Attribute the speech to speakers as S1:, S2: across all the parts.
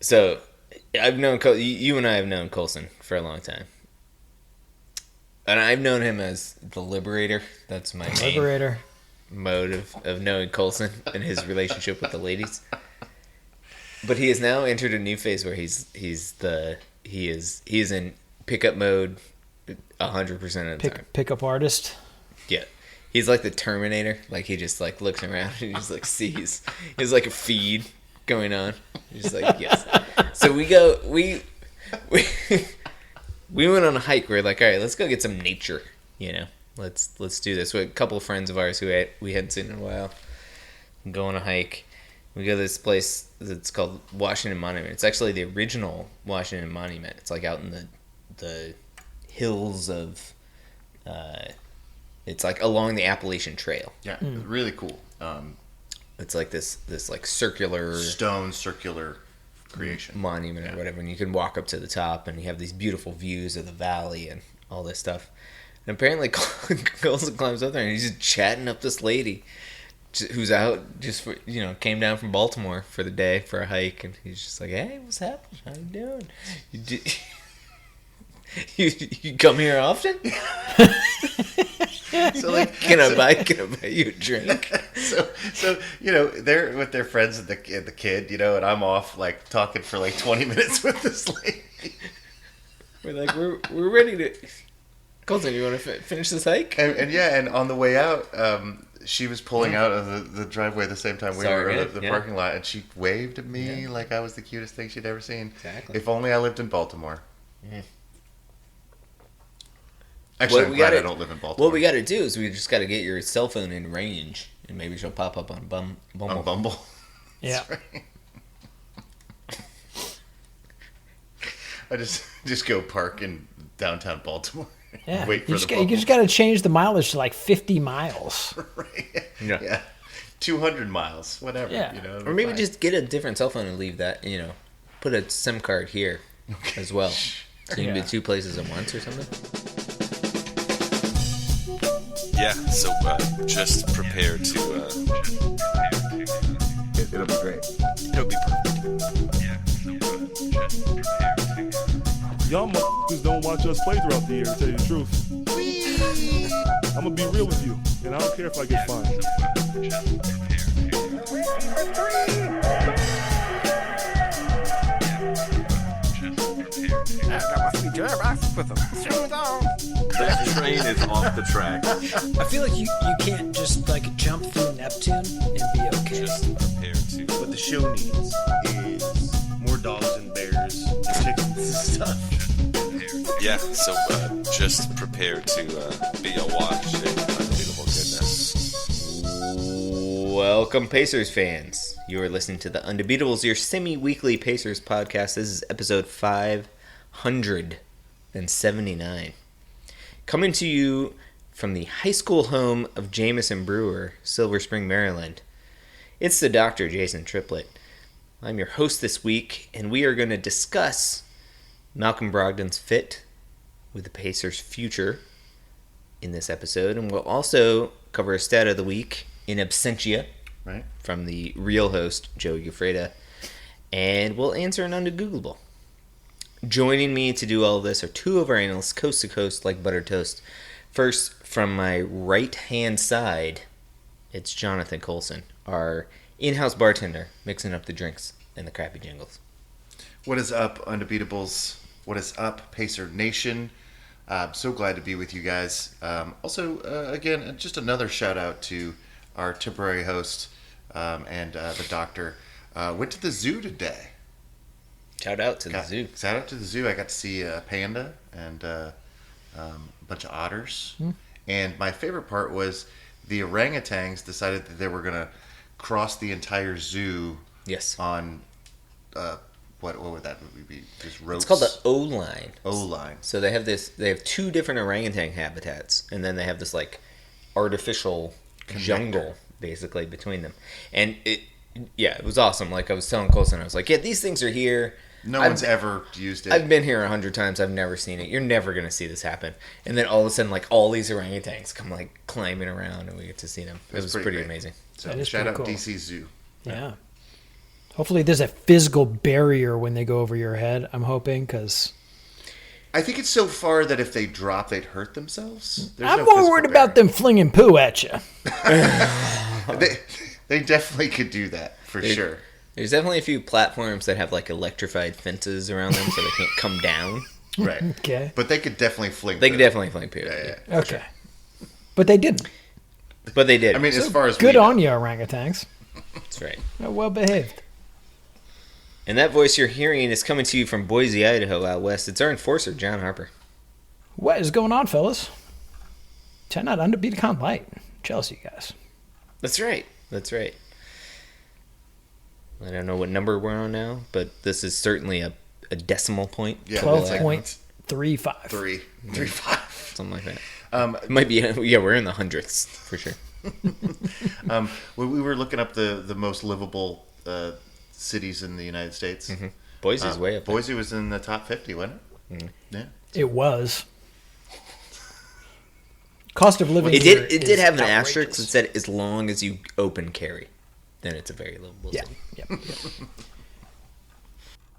S1: So, I've known you and I have known Coulson for a long time, and I've known him as the Liberator. That's my main mode of knowing Coulson and his relationship with the ladies. But he has now entered a new phase where he is in pickup mode 100% of the time.
S2: Pickup artist.
S1: Yeah. He's like the Terminator. Like, he just, like, looks around and he just, like, sees. There's, like, a feed going on. He's just like, yes. So we went on a hike. We were like, all right, let's go get some nature, you know. Let's do this. We had a couple of friends of ours who we hadn't seen in a while. Go on a hike. We go to this place that's called Washington Monument. It's actually the original Washington Monument. It's, like, out in the hills of... it's like along the Appalachian Trail.
S3: Yeah, really cool.
S1: It's like this like circular creation
S3: monument
S1: or whatever, and you can walk up to the top, and you have these beautiful views of the valley and all this stuff. And apparently, Coulson climbs up there, and he's just chatting up this lady who's out just for, came down from Baltimore for the day for a hike, and he's just like, "Hey, what's happening? How you doing? You come here often?" So, like, can I buy you a drink?
S3: So they're with their friends and the kid, and I'm off, like, talking for like 20 minutes with this lady.
S1: We're like, we're ready to. Coulson, you want to finish this hike?
S3: And on the way out, she was pulling out of the driveway at the same time we were in the parking lot, and she waved at me like I was the cutest thing she'd ever seen.
S1: Exactly.
S3: If only I lived in Baltimore. Yeah. Actually, I'm glad I don't live in Baltimore.
S1: What we got to do is we just got to get your cell phone in range, and maybe she'll pop up on Bumble.
S3: On Bumble?
S2: Yeah.
S3: Right. I just go park in downtown Baltimore.
S2: Yeah.
S3: Wait for
S2: you just got to change the mileage to like 50 miles.
S3: Right. Yeah. 200 miles, whatever.
S2: Yeah.
S1: Or maybe just get a different cell phone and leave that, put a SIM card here as well. So you can be 2 places at once or something.
S4: Yeah, so just prepare to...
S3: It'll be great.
S4: It'll be perfect.
S5: Yeah, so just prepare to... Y'all motherfuckers don't watch us play throughout the year, to tell you the truth. I'm gonna be real with you, and I don't care if I get fined.
S4: The train is off the track.
S2: I feel like you can't just like jump through Neptune and be okay.
S4: Just prepare to.
S6: What the show needs is more dogs and bears and chickens and stuff.
S4: Yeah, so just prepare to be awash in unbelievable goodness.
S1: Welcome, Pacers fans. You are listening to the Undebeatables, your semi-weekly Pacers podcast. This is episode 579. Coming to you from the high school home of Jamison Brewer, Silver Spring, Maryland. It's the Dr. Jason Triplett. I'm your host this week, and we are going to discuss Malcolm Brogdon's fit with the Pacers' future in this episode, and we'll also cover a stat of the week in absentia from the real host, Joe Ufreda, and we'll answer an Undegooglable. Joining me to do all of this are 2 of our analysts, coast to coast like buttered toast. First, from my right-hand side, it's Jonathan Coulson, our in-house bartender, mixing up the drinks and the crappy jingles.
S3: What is up, Undebeatables? What is up, Pacer Nation? I'm so glad to be with you guys. Also, again, just another shout-out to our temporary host and the doctor. Went to the zoo today.
S1: Shout out to the zoo.
S3: Shout out to the zoo. I got to see a panda and a bunch of otters. And my favorite part was the orangutans decided that they were going to cross the entire zoo.
S1: Yes.
S3: On what would that be? Just ropes.
S1: It's called the O-line.
S3: O-line.
S1: So they have 2 different orangutan habitats, and then they have this like artificial jungle basically between them. And it was awesome. Like I was telling Coulson, I was like, yeah, these things are here.
S3: No one's ever used it.
S1: I've been here 100 times. I've never seen it. You're never going to see this happen. And then all of a sudden, like, all these orangutans come, like, climbing around, and we get to see them. It was pretty amazing.
S3: So shout out cool. DC Zoo.
S2: Yeah. Hopefully there's a physical barrier when they go over your head, I'm hoping, because
S3: I think it's so far that if they drop, they'd hurt themselves. There's
S2: I'm
S3: no
S2: more
S3: physical
S2: worried about them flinging poo at you.
S3: They definitely could do that for sure.
S1: There's definitely a few platforms that have like electrified fences around them so they can't come down.
S3: Right.
S2: Okay.
S3: But they could definitely fling.
S1: They
S3: poo.
S1: could definitely fling poo.
S3: Yeah.
S2: Okay. But they didn't.
S1: But they did.
S3: I mean, as far as
S2: Good
S3: we
S2: on
S3: know.
S2: you, orangutans.
S1: That's right.
S2: Well behaved.
S1: And that voice you're hearing is coming to you from Boise, Idaho, out west. It's our enforcer, John Harper.
S2: What is going on, fellas? Check out Undebeatable Light. Jealous of you guys.
S1: That's right. That's right. I don't know what number we're on now, but this is certainly a decimal point.
S3: Yeah,
S2: 12.35.
S3: 3.5.
S1: Something like that. It might be, yeah, we're in the hundredths for sure.
S3: When we were looking up the most livable cities in the United States,
S1: Boise's way up there.
S3: Boise was in the top 50, wasn't it? Yeah.
S2: It was. Cost of living.
S1: It
S2: here
S1: did. It did
S2: is
S1: have an
S2: outrageous.
S1: asterisk that said, "As long as you open carry, then it's a very livable
S2: Yeah.
S1: city."
S2: Yep.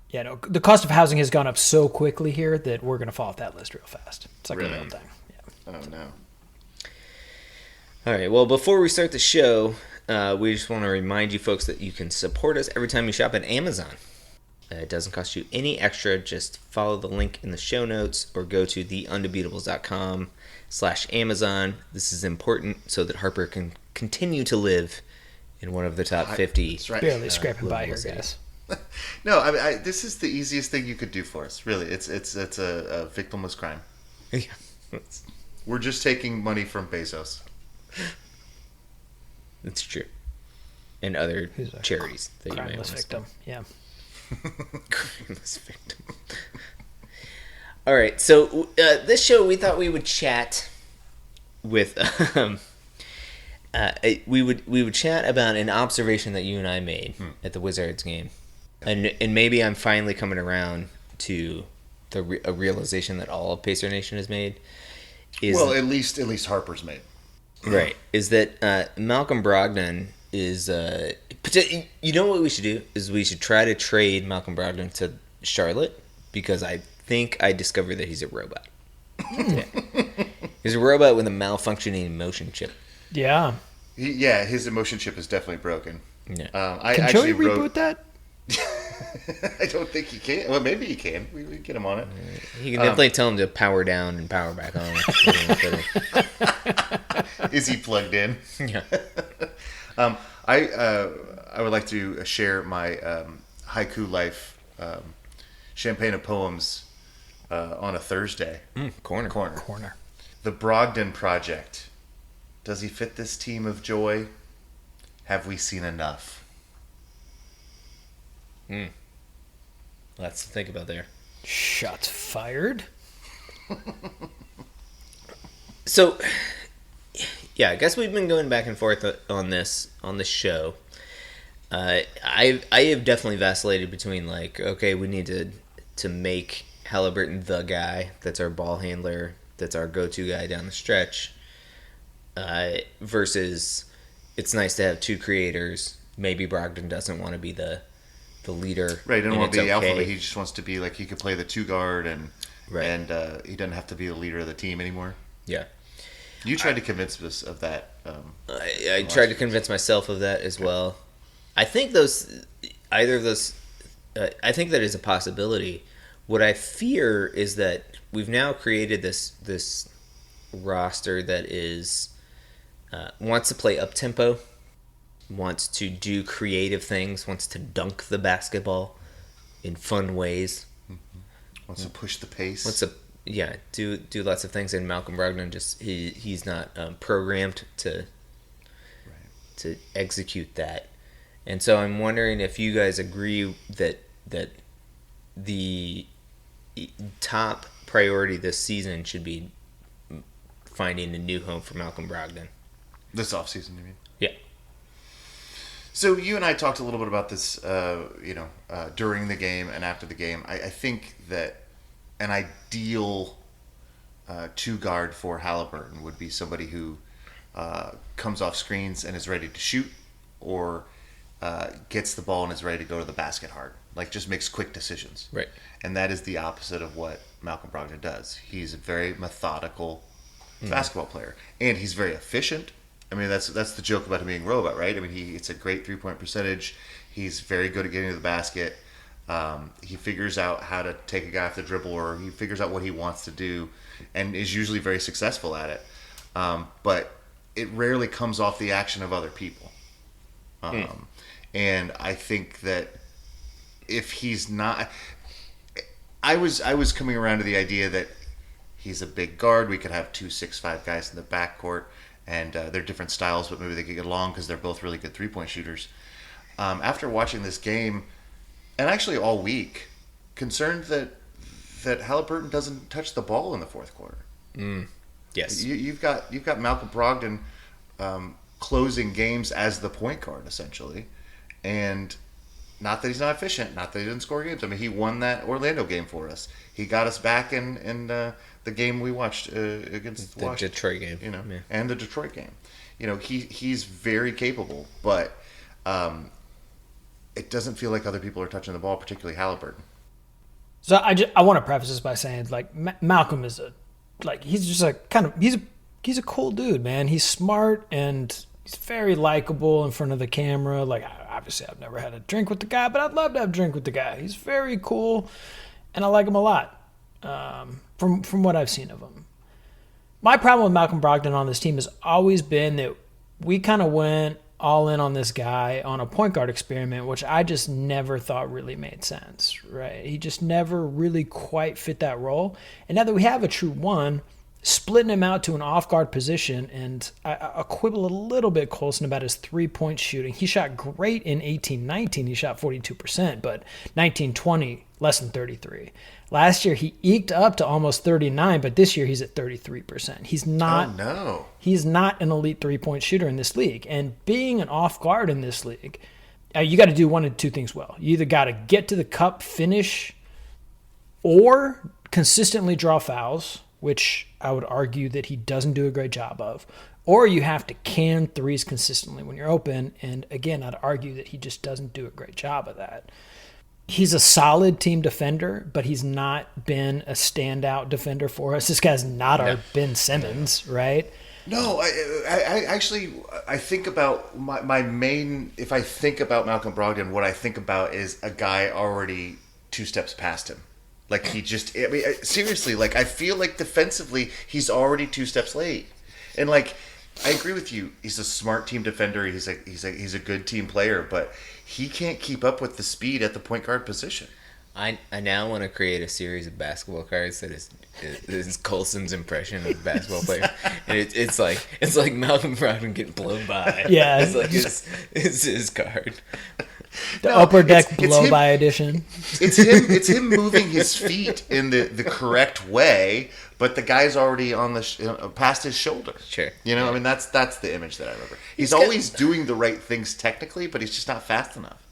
S2: Yeah. No. The cost of housing has gone up so quickly here that we're going to fall off that list real fast. It's like
S3: Really?
S2: a real thing. Yeah.
S3: Oh no.
S1: All right. Well, before we start the show, we just want to remind you folks that you can support us every time you shop at Amazon. It doesn't cost you any extra. Just follow the link in the show notes or go to theundebeatables.com/Amazon. This is important so that Harper can continue to live in one of the top 50.
S3: That's right.
S2: Barely scraping by here,
S1: livable
S2: guys.
S3: No, this is the easiest thing you could do for us. Really, it's a victimless crime.
S1: Yeah.
S3: We're just taking money from Bezos.
S1: That's true. And other
S2: He's a
S1: charities that you may want
S2: Crimeless
S1: to
S2: victim. Yeah.
S1: Crimeless victim. All right, so this show we thought we would chat with we would chat about an observation that you and I made at the Wizards game, and maybe I'm finally coming around to a realization that all of Pacer Nation has made.
S3: Well, at least Harper's made.
S1: Right, is that Malcolm Brogdon is you know what we should do is we should try to trade Malcolm Brogdon to Charlotte, because I think I discovered that he's a robot. Yeah. He's a robot with a malfunctioning motion chip.
S2: Yeah.
S3: His emotion chip is definitely broken.
S1: Yeah.
S3: I
S2: Can
S3: actually
S2: Joey reboot that?
S3: I don't think he can. Well, maybe he can. We can get him on it.
S1: He can definitely tell him to power down and power back on.
S3: Is he plugged in?
S1: Yeah.
S3: I would like to share my haiku life champagne of poems on a Thursday.
S1: Corner.
S3: The Brogdon Project. Does he fit this team of joy? Have we seen enough?
S1: Lots to think about there.
S2: Shots fired.
S1: So, yeah, I guess we've been going back and forth on this show. I have definitely vacillated between like, okay, we need to make Halliburton the guy that's our ball handler, that's our go-to guy down the stretch, versus it's nice to have two creators. Maybe Brogdon doesn't want to be the leader.
S3: Right, he doesn't want to be
S1: okay.
S3: alpha, but he just wants to be like, he could play the two guard and
S1: Right.
S3: and he doesn't have to be the leader of the team anymore.
S1: Yeah.
S3: You tried to convince us of that.
S1: I tried to convince myself of that as well. I think either of those, I think that is a possibility. What I fear is that we've now created this roster that is wants to play up tempo, wants to do creative things, wants to dunk the basketball in fun ways,
S3: Wants to push the pace.
S1: wants to do lots of things. And Malcolm Brogdon he's not programmed to execute that. And so I'm wondering if you guys agree that the top priority this season should be finding a new home for Malcolm Brogdon.
S3: This offseason, you mean?
S1: Yeah.
S3: So you and I talked a little bit about this, during the game and after the game. I think that an ideal two guard for Halliburton would be somebody who comes off screens and is ready to shoot, or gets the ball and is ready to go to the basket hard. Like, just makes quick decisions.
S1: Right.
S3: And that is the opposite of what Malcolm Brogdon does. He's a very methodical basketball player. And he's very efficient. I mean, that's the joke about him being a robot, right? I mean, it's a great three-point percentage. He's very good at getting to the basket. He figures out how to take a guy off the dribble, or he figures out what he wants to do, and is usually very successful at it. But it rarely comes off the action of other people. And I think that if he's not... I was coming around to the idea that he's a big guard. We could have 2 6'5" guys in the backcourt, and they're different styles, but maybe they could get along because they're both really good three-point shooters. After watching this game, and actually all week, concerned that Halliburton doesn't touch the ball in the fourth quarter.
S1: Yes.
S3: You've got Malcolm Brogdon closing games as the point guard, essentially. And not that he's not efficient, not that he didn't score games. I mean, he won that Orlando game for us. He got us back in the game we watched against
S1: the
S3: Washington.
S1: Detroit game.
S3: You know,
S1: Yeah.
S3: and the Detroit game. You know, he's very capable, but it doesn't feel like other people are touching the ball, particularly Halliburton.
S2: So I want to preface this by saying, like, Malcolm is he's just a kind of, he's a cool dude, man. He's smart and he's very likable in front of the camera. Like, obviously I've never had a drink with the guy, but I'd love to have a drink with the guy. He's very cool, and I like him a lot from what I've seen of him. My problem with Malcolm Brogdon on this team has always been that we kind of went all in on this guy on a point guard experiment, which I just never thought really made sense, right? He just never really quite fit that role. And now that we have a true one, splitting him out to an off-guard position, and I quibble a little bit, Colson, about his three-point shooting. He shot great in 18-19. He shot 42%, but 19-20, less than 33. Last year, he eked up to almost 39, but this year he's at 33%. He's not.
S3: Oh, no.
S2: He's not an elite three-point shooter in this league. And being an off-guard in this league, you got to do one of two things well. You either got to get to the cup, finish, or consistently draw fouls, which I would argue that he doesn't do a great job of, or you have to can threes consistently when you're open. And again, I'd argue that he just doesn't do a great job of that. He's a solid team defender, but he's not been a standout defender for us. This guy's not our Ben Simmons, right?
S3: No, I actually think about my main. If I think about Malcolm Brogdon, what I think about is a guy already 2 steps past him. Like, he just, I mean, seriously, like, I feel like defensively he's already 2 steps late. And, like, I agree with you. He's a smart team defender. He's a good team player, but he can't keep up with the speed at the point guard position.
S1: I now want to create a series of basketball cards that is Colson's impression of basketball players, and it's like Malcolm Brogdon getting blown by.
S2: Yeah,
S1: it's like his card.
S2: The upper deck blow-by edition.
S3: It's him moving his feet in the correct way, but the guy's already on the past his shoulder.
S1: Sure.
S3: You know, I mean, that's the image that I remember. He's always doing the right things technically, but he's just not fast enough.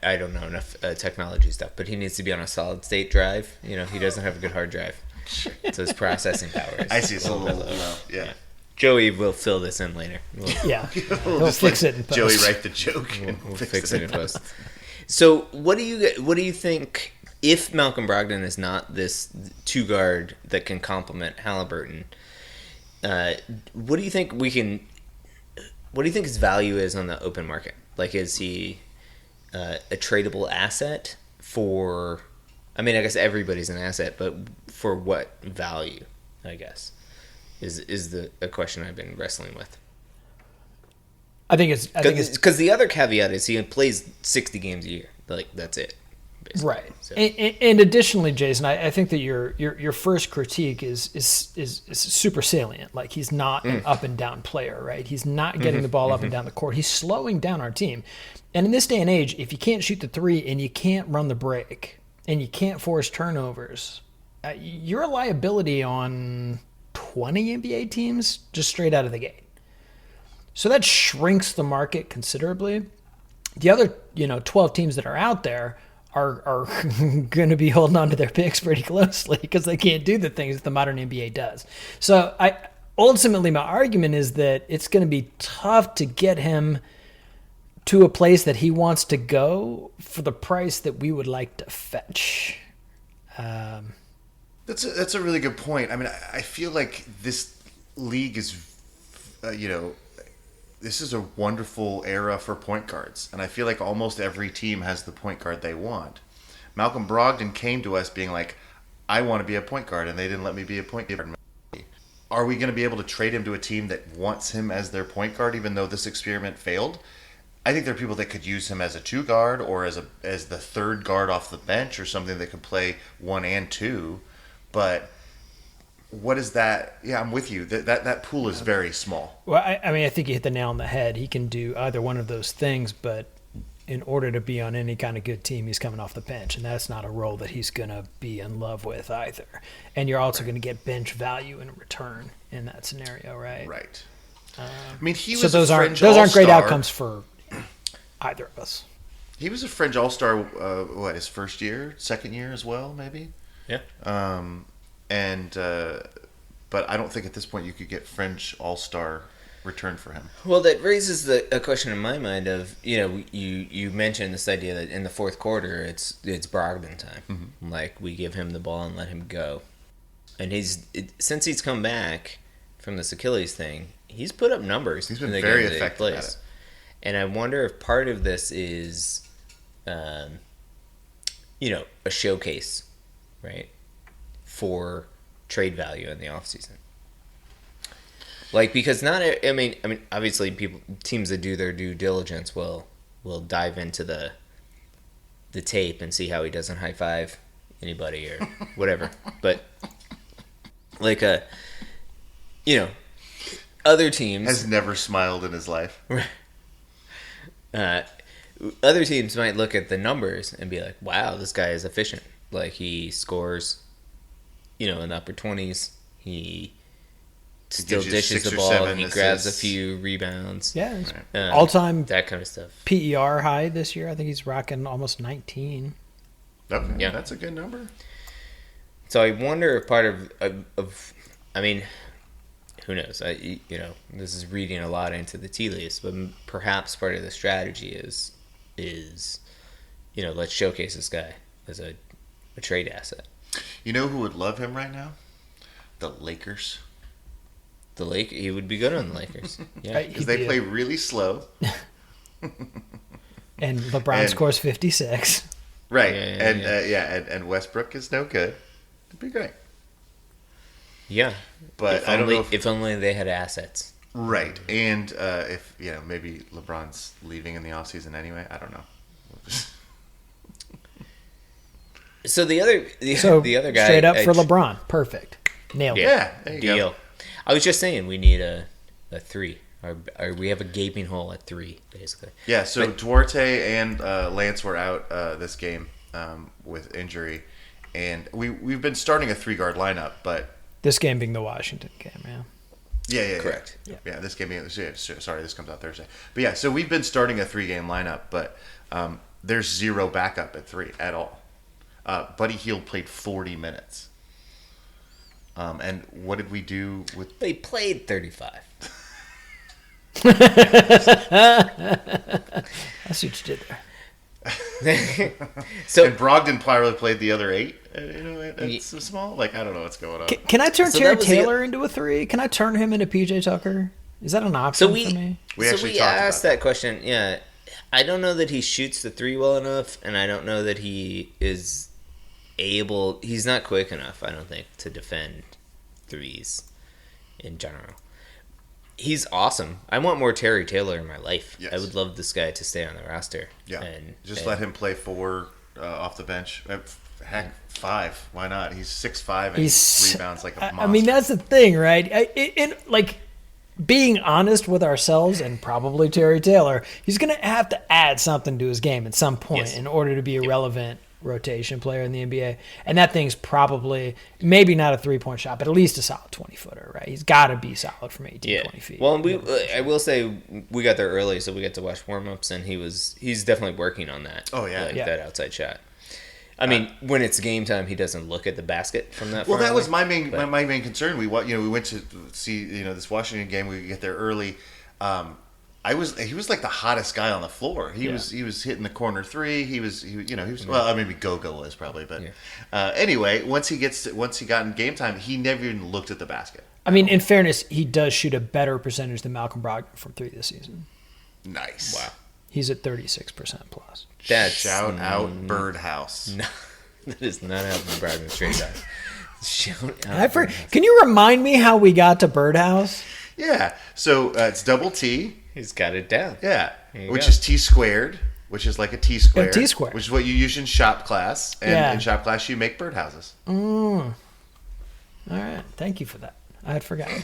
S1: I don't know enough technology stuff, but he needs to be on a solid state drive. You know, he doesn't have a good hard drive, so his processing power is
S3: I see, it's a little
S1: low.
S3: low. Yeah.
S1: Joey will fill this in later.
S2: Yeah,
S3: We'll
S2: he'll
S3: just
S2: fix
S3: let
S2: it in post.
S3: Joey write the joke.
S1: We'll fix it in post. So, what do you think if Malcolm Brogdon is not this 2-guard that can complement Halliburton? What do you think his value is on the open market? Like, is he a tradable asset for? I mean, I guess everybody's an asset, but for what value? I guess is a question I've been wrestling with.
S2: I think it's
S1: Because the other caveat is he plays 60 games a year. Like, that's it. Basically.
S2: right.
S1: So.
S2: And additionally, Jason, I think that your first critique is super salient. Like, he's not an up and down player, right? He's not getting the ball up and down the court. He's slowing down our team. And in this day and age, if you can't shoot the three and you can't run the break and you can't force turnovers, you're a liability on 20 NBA teams just straight out of the gate. So that shrinks the market considerably. The other, 12 teams that are out there are going to be holding on to their picks pretty closely because they can't do the things that the modern NBA does. So ultimately, my argument is that it's going to be tough to get him to a place that he wants to go for the price that we would like to fetch.
S3: That's a really good point. I mean, I feel like this league is, this is a wonderful era for point guards, and I feel like almost every team has the point guard they want. Malcolm Brogdon came to us being like, I want to be a point guard, and they didn't let me be a point guard. Are we going to be able to trade him to a team that wants him as their point guard, even though this experiment failed? I think there are people that could use him as a 2 guard or as the 3rd guard off the bench or something that could play 1 and 2. But what is that? Yeah, I'm with you. That pool is very small.
S2: Well, I think you hit the nail on the head. He can do either one of those things, but in order to be on any kind of good team, he's coming off the bench, and that's not a role that he's going to be in love with either. And you're also going to get bench value in return in that scenario, right?
S3: Right. I mean, he was
S2: so those
S3: a
S2: aren't
S3: fringe
S2: those aren't great
S3: all-star.
S2: outcomes for either of us.
S3: He was a fringe all-star, his first year, second year as well, maybe?
S1: Yeah.
S3: But I don't think at this point you could get fringe all-star return for him.
S1: Well, that raises a question in my mind of, you mentioned this idea that in the fourth quarter it's Brogdon time. Mm-hmm. Like, we give him the ball and let him go. And since he's come back from this Achilles thing, he's put up numbers.
S3: He's been
S1: in the
S3: very
S1: game that he
S3: effective at
S1: plays.
S3: it.
S1: And I wonder if part of this is, a showcase, right, for trade value in the offseason. Like, because obviously teams that do their due diligence will dive into the tape and see how he doesn't high five anybody or whatever. But like other teams
S3: Has never smiled in his life.
S1: Other teams might look at the numbers and be like, wow, this guy is efficient. Like, he scores, in the upper 20s. He still
S3: gives you
S1: dishes
S3: 6
S1: the
S3: or
S1: ball.
S3: 7
S1: He grabs a
S3: assists.
S1: few rebounds.
S2: Yeah,
S3: Right.
S2: all-time
S1: That kind of stuff.
S2: PER high this year. I think he's rocking almost 19.
S3: Okay,
S1: Yeah.
S3: that's a good number.
S1: So I wonder if part of who knows? This is reading a lot into the tea leaves, but perhaps part of the strategy is let's showcase this guy as a trade asset.
S3: You know who would love him right now? The Lakers.
S1: He would be good on the Lakers. Yeah.
S3: Because they play really slow.
S2: And LeBron scores 56.
S3: Right.
S1: Yeah.
S3: And Westbrook is no good. It'd be great.
S1: Yeah.
S3: But
S1: if
S3: I don't know
S1: if only they had assets.
S3: Right. And if, maybe LeBron's leaving in the offseason anyway. I don't know.
S1: So the other guy,
S2: straight up for LeBron. Perfect. Nailed it.
S3: Yeah, there you
S1: deal.
S3: go.
S1: I was just saying we need a 3. Or we have a gaping hole at 3, basically.
S3: Yeah, so Duarte and Lance were out this game with injury. And we've been starting a 3-guard lineup, but...
S2: This game being the Washington game, yeah.
S3: Yeah.
S1: Correct.
S3: Yeah, this game being... Sorry, this comes out Thursday. But yeah, so we've been starting a 3-game lineup, but there's 0 backup at 3 at all. Buddy Hield played 40 minutes. And what did we do with...
S1: They played 35.
S2: I see what you did there.
S1: So
S3: And Brogdon probably played the other 8. It's so small. Like, I don't know what's going on.
S2: Can I turn
S1: So
S2: Terry
S1: that was
S2: Taylor into a 3? Can I turn him into PJ Tucker? Is that an option for me?
S3: We actually
S1: we
S3: talked
S1: asked
S3: about
S1: that question. Yeah, I don't know that he shoots the 3 well enough, and I don't know that he is able. He's not quick enough, I don't think, to defend 3s in general. He's awesome. I want more Terry Taylor in my life.
S3: Yes.
S1: I would love this guy to stay on the roster.
S3: Yeah,
S1: and
S3: let him play 4 off the bench. Heck, 5. Why not? He's 6'5" and
S2: He's
S3: rebounds like a monster.
S2: I mean, that's the thing, right? Being honest with ourselves and probably Terry Taylor, he's going to have to add something to his game at some point
S1: Yes.
S2: in order to be a relevant rotation player in the NBA. And that thing's probably maybe not a 3-point shot, but at least a solid 20-footer, right? He's got to be solid from 18, 20 feet.
S1: Well, I will say we got there early, so we got to watch warm-ups, and he's definitely working on that.
S3: Oh, yeah.
S1: That outside shot. I mean, when it's game time, he doesn't look at the basket from that.
S3: Well,
S1: far
S3: that was
S1: away,
S3: my main concern. We went to see this Washington game. We get there early. He was like the hottest guy on the floor. He was hitting the corner three. He was well, maybe Gogo was probably, but anyway, once he got in game time, he never even looked at the basket.
S2: I mean, in fairness, he does shoot a better percentage than Malcolm Brogdon from 3 this season.
S3: Nice.
S1: Wow.
S2: He's at 36% plus.
S3: Shout out Birdhouse.
S1: No, that is not how Brogdon trade out. Shout out.
S2: Can you remind me how we got to Birdhouse?
S3: Yeah. So it's double T.
S1: He's got it down.
S3: Yeah.
S1: There
S3: Which
S1: go.
S3: is T squared, which is like a T square.
S2: A T square.
S3: Which is what you use in shop class. And
S2: Yeah.
S3: in shop class, you make birdhouses.
S2: All right. Thank you for that. I had forgotten.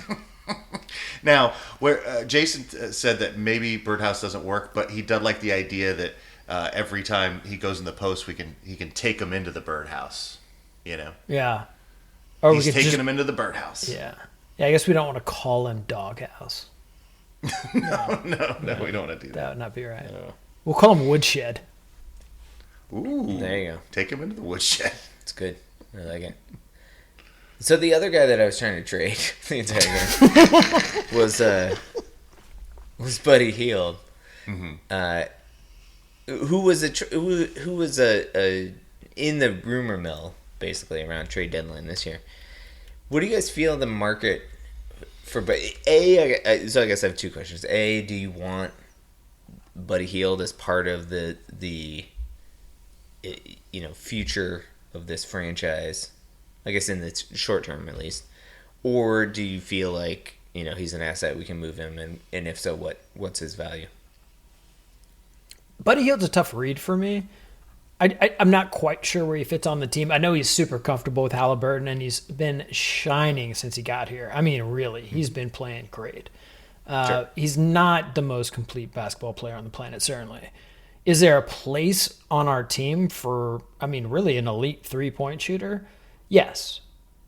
S3: Now, where Jason said that maybe birdhouse doesn't work, but he did like the idea that every time he goes in the post, he can take him into the birdhouse. You know,
S2: Yeah. Or
S3: he's taking him into the birdhouse.
S2: Yeah. Yeah, I guess we don't want to call him Doghouse.
S3: No, we don't want to do
S2: That
S3: that.
S2: would not be right. We'll call him Woodshed.
S3: Ooh,
S1: There you go.
S3: Take him into the woodshed.
S1: It's good. I like it. So the other guy that I was trying to trade the entire game was Buddy Hield, who was in the rumor mill basically around trade deadline this year. What do you guys feel the market for? So I guess I have two questions. A, do you want Buddy Hield as part of the future of this franchise? I guess in the short term at least. Or do you feel like he's an asset, we can move him, and if so, what's his value?
S2: Buddy Hield's a tough read for me. I'm not quite sure where he fits on the team. I know he's super comfortable with Halliburton, and he's been shining since he got here. I mean, really, he's been playing great.
S1: Sure.
S2: He's not the most complete basketball player on the planet, certainly. Is there a place on our team for, really an elite three-point shooter? Yes,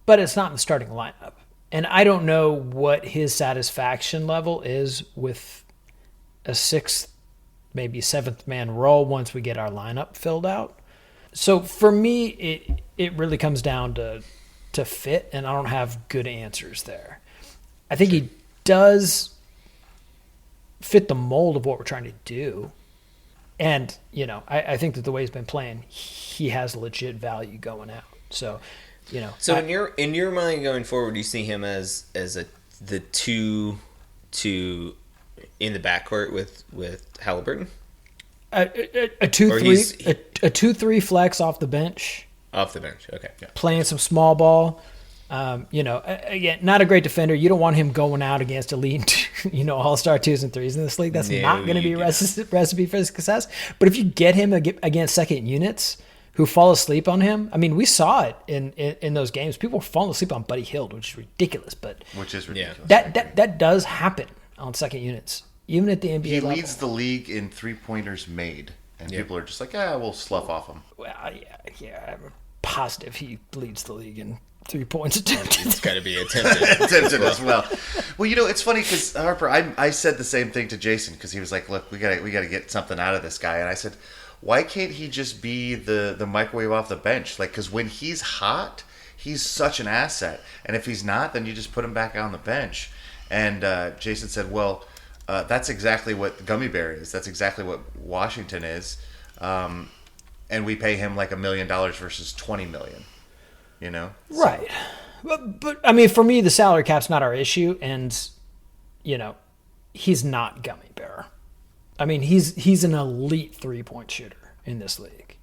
S2: but it's not in the starting lineup. And I don't know what his satisfaction level is with a sixth, maybe seventh man role once we get our lineup filled out. So for me, it really comes down to fit, and I don't have good answers there. I think he does fit the mold of what we're trying to do. And, I think that the way he's been playing, he has legit value going out. So,
S1: So in your mind going forward, do you see him as the two in the backcourt with Halliburton?
S2: A 2-3 flex off the bench.
S1: Off the bench, okay. Yeah.
S2: Playing some small ball. Again, not a great defender. You don't want him going out against elite, all-star 2s and 3s in this league. That's not going to be a recipe for success. But if you get him against second units who fall asleep on him, we saw it in those games. People were falling asleep on Buddy Hield, which is ridiculous. That does happen on second units, even at the NBA level.
S3: He leads the league in three-pointers made, and people are just like, we'll slough off him.
S2: Well, yeah, I'm positive he leads the league in 3 points attempted.
S1: It's got to be attempted.
S3: Attempted as well. Well, it's funny because Harper, I said the same thing to Jason because he was like, "Look, we got to get something out of this guy," and I said, "Why can't he just be the microwave off the bench? Like, because when he's hot, he's such an asset, and if he's not, then you just put him back on the bench." And Jason said, "Well, that's exactly what Gummy Bear is. That's exactly what Washington is, and we pay him like $1 million versus $20 million."
S2: Right. But for me, the salary cap's not our issue, and he's not Gummy Bear. He's an elite 3-point shooter in this league.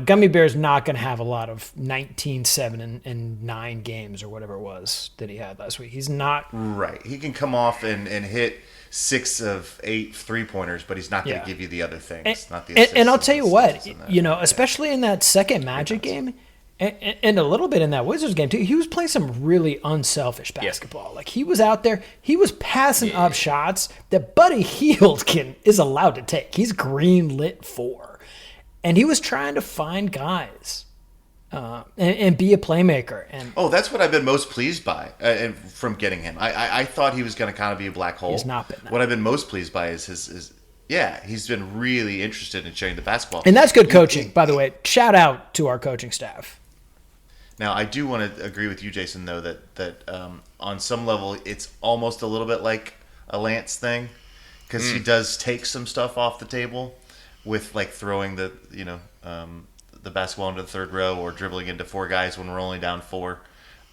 S2: Gummy Bear's not going to have a lot of 19, 7, and 9 games or whatever it was that he had last week. He's not.
S3: Right. He can come off and hit 6 of 8 3-pointers, but he's not going to give you the other things.
S2: And I'll tell you what, especially in that second Magic game, and a little bit in that Wizards game too, he was playing some really unselfish basketball. Like, he was out there, he was passing up shots that Buddy Hield is allowed to take. He's green lit for, and he was trying to find guys and be a playmaker. And
S3: that's what I've been most pleased by from getting him. I thought he was going to kind of be a black hole.
S2: He's not been that.
S3: What I've been most pleased by is his. Yeah, he's been really interested in sharing the basketball,
S2: and that's good coaching, by the way. Shout out to our coaching staff.
S3: Now, I do want to agree with you, Jason, though, that on some level it's almost a little bit like a Lance thing, because he does take some stuff off the table with like throwing the the basketball into the third row or dribbling into four guys when we're only down four,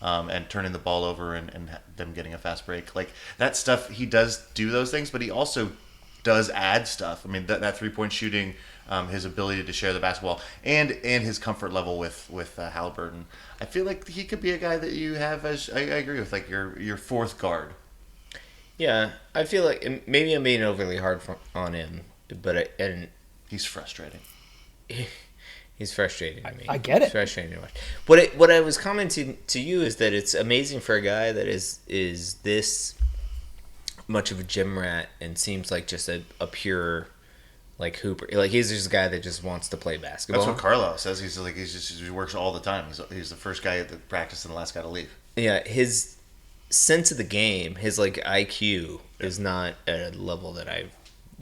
S3: and turning the ball over and them getting a fast break. Like that stuff, he does do those things, but he also does add stuff. I mean, that 3-point shooting, his ability to share the basketball, and his comfort level with Halliburton. I feel like he could be a guy that you have as I agree with, like your fourth guard.
S1: Yeah, I feel like maybe I'm being overly hard on him, but
S3: he's frustrating.
S1: He's frustrating to me.
S2: I get it.
S1: It's frustrating to watch. What I was commenting to you is that it's amazing for a guy that is this much of a gym rat and seems like just a pure like hooper. Like he's just a guy that just wants to play basketball.
S3: That's what Carlisle says. He works all the time. He's the first guy at the practice and the last guy to leave.
S1: Yeah, his sense of the game, his like IQ is not at a level that I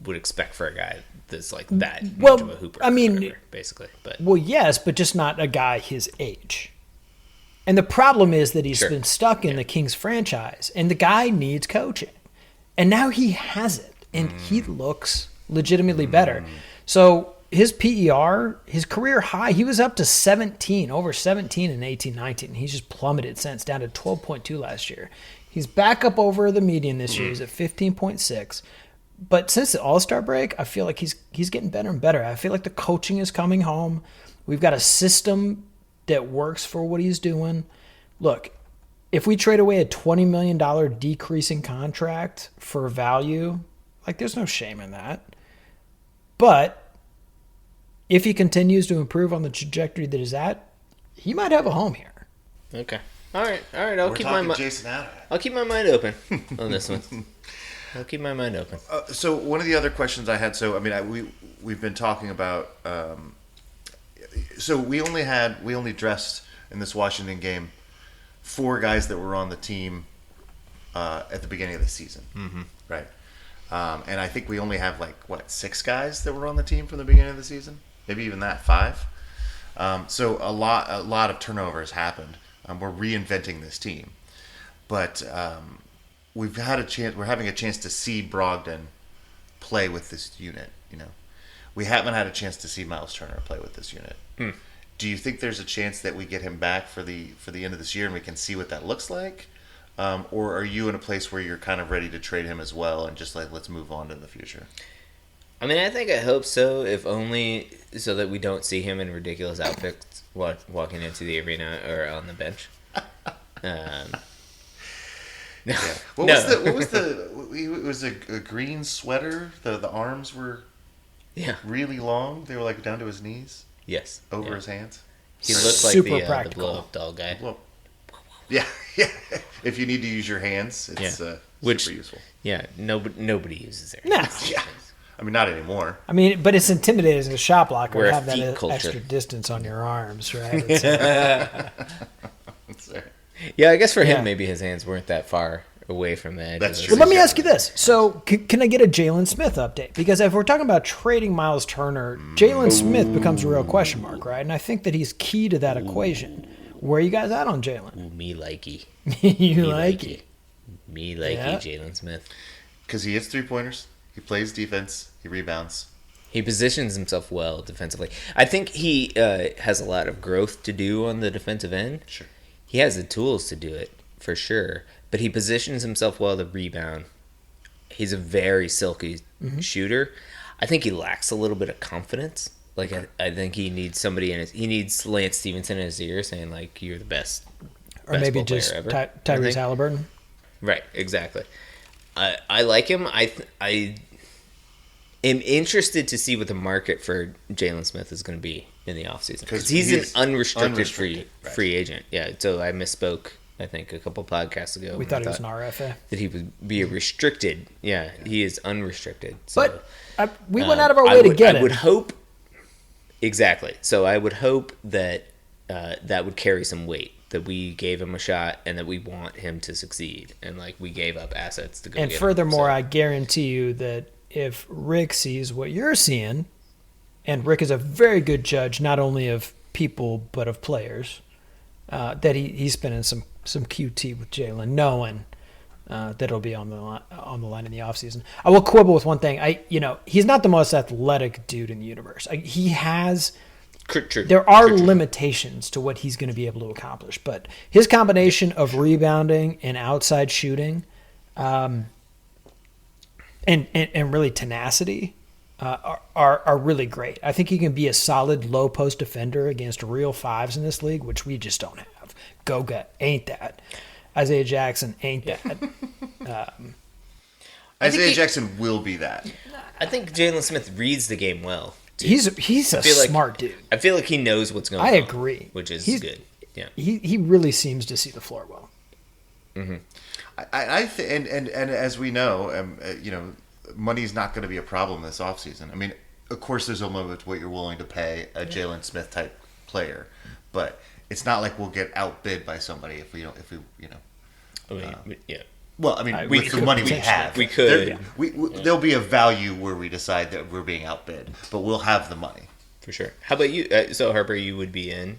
S1: would expect for a guy that's like that much of a hooper.
S2: I mean,
S1: whatever, basically, but
S2: yes, but just not a guy his age. And the problem is that he's
S1: Sure.
S2: been stuck in the Kings franchise, and the guy needs coaching. And now he has it, and he looks legitimately better. So his PER, his career high, he was up to 17, over 17 in 18-19. He's just plummeted since, down to 12.2 last year. He's back up over the median this year. He's at 15.6. But since the All-Star break, I feel like he's getting better and better. I feel like the coaching is coming home. We've got a system that works for what he's doing. Look, if we trade away a $20 million decreasing contract for value, like there's no shame in that. But if he continues to improve on the trajectory that he's at, he might have a home here.
S1: okay. All right. I'll keep my
S3: Jason Adams.
S1: I'll keep my mind open on this one. I'll keep my mind open.
S3: So one of the other questions I had. So I mean, we've been talking about. So we only dressed in this Washington game 4 guys that were on the team at the beginning of the season, right? And I think we only have 6 guys that were on the team from the beginning of the season, maybe even that 5. So a lot of turnover has happened. We're reinventing this team, but we're having a chance to see Brogdon play with this unit. We haven't had a chance to see Myles Turner play with this unit. Do you think there's a chance that we get him back for the end of this year and we can see what that looks like? Or are you in a place where you're kind of ready to trade him as well and just let's move on to the future?
S1: I mean, I hope so, if only so that we don't see him in ridiculous outfits walking into the arena or on the bench. No.
S3: Yeah. What was it was a green sweater. The arms were really long. They were down to his knees.
S1: Yes.
S3: Over his hands.
S1: He looked like
S2: Super
S1: the
S2: practical.
S1: blow-up doll guy.
S3: Well, yeah. If you need to use your hands, it's super useful.
S1: Yeah, nobody uses their
S2: Nah.
S1: hands.
S3: Yeah. I mean, not anymore.
S2: I mean, but it's intimidating as a shot blocker
S1: We're
S2: to
S1: a
S2: have that
S1: feet culture.
S2: extra distance on your arms, right? It's,
S3: That's right.
S1: Yeah, I guess for him,
S2: Yeah.
S1: maybe his hands weren't that far away from the edge.
S3: That's
S1: of the
S3: true.
S2: But let me
S3: Yeah.
S2: ask you this. So, can I get a Jalen Smith update? Because if we're talking about trading Myles Turner, Jalen Smith becomes a real question mark, right? And I think that he's key to that equation. Where are you guys at on Jalen?
S1: Ooh, me likey.
S2: You
S1: Me
S2: like
S1: likey.
S2: it?
S1: Me likey,
S2: Yeah.
S1: Jalen Smith.
S3: Because he hits 3-pointers. He plays defense. He rebounds.
S1: He positions himself well defensively. I think he has a lot of growth to do on the defensive end.
S3: Sure.
S1: He has the tools to do it, for sure. But he positions himself well to rebound. He's a very silky shooter. I think he lacks a little bit of confidence. I think he needs somebody he needs Lance Stevenson in his ear saying, you're the best
S2: Or maybe
S1: basketball
S2: just
S1: player ever, I
S2: Tyrese
S1: think.
S2: Halliburton?
S1: Right, exactly. I like him. I am interested to see what the market for Jalen Smith is going to be in the offseason. Because he's an unrestricted free agent. Yeah, so I misspoke, I think, a couple podcasts ago.
S2: We
S1: when
S2: thought
S1: I
S2: he was an RFA.
S1: that he would be a restricted. Yeah, he is unrestricted. So,
S2: But we went out of our way to get
S1: I
S2: it.
S1: would hope. Exactly. So I would hope that that would carry some weight. That we gave him a shot and that we want him to succeed. And we gave up assets to go
S2: And
S1: get
S2: furthermore,
S1: him.
S2: I guarantee you that if Rick sees what you're seeing, and Rick is a very good judge not only of people but of players, that he's spending some QT with Jalen, knowing that'll be on the line in the offseason. I will quibble with one thing. He's not the most athletic dude in the universe. He has. There are limitations to what he's going to be able to accomplish, but his combination of rebounding and outside shooting, and really tenacity, are really great. I think he can be a solid low post defender against real fives in this league, which we just don't have. Goga ain't that. Isaiah Jackson ain't that.
S3: Isaiah Jackson will be that.
S1: I think Jalen Smith reads the game well. Dude.
S2: He's a smart dude.
S1: I feel like he knows what's going on.
S2: I agree.
S1: Which is good. Yeah.
S2: He really seems to see the floor well.
S3: Mm-hmm. And as we know, money's not going to be a problem this offseason. I mean, of course, there's a limit to what you're willing to pay a Jalen Smith type player, but it's not like we'll get outbid by somebody if we.
S1: Yeah.
S3: Well, I mean, with the money we have,
S1: we could.
S3: There'll be a value where we decide that we're being outbid, but we'll have the money
S1: for sure. How about you? So Harper, you would be in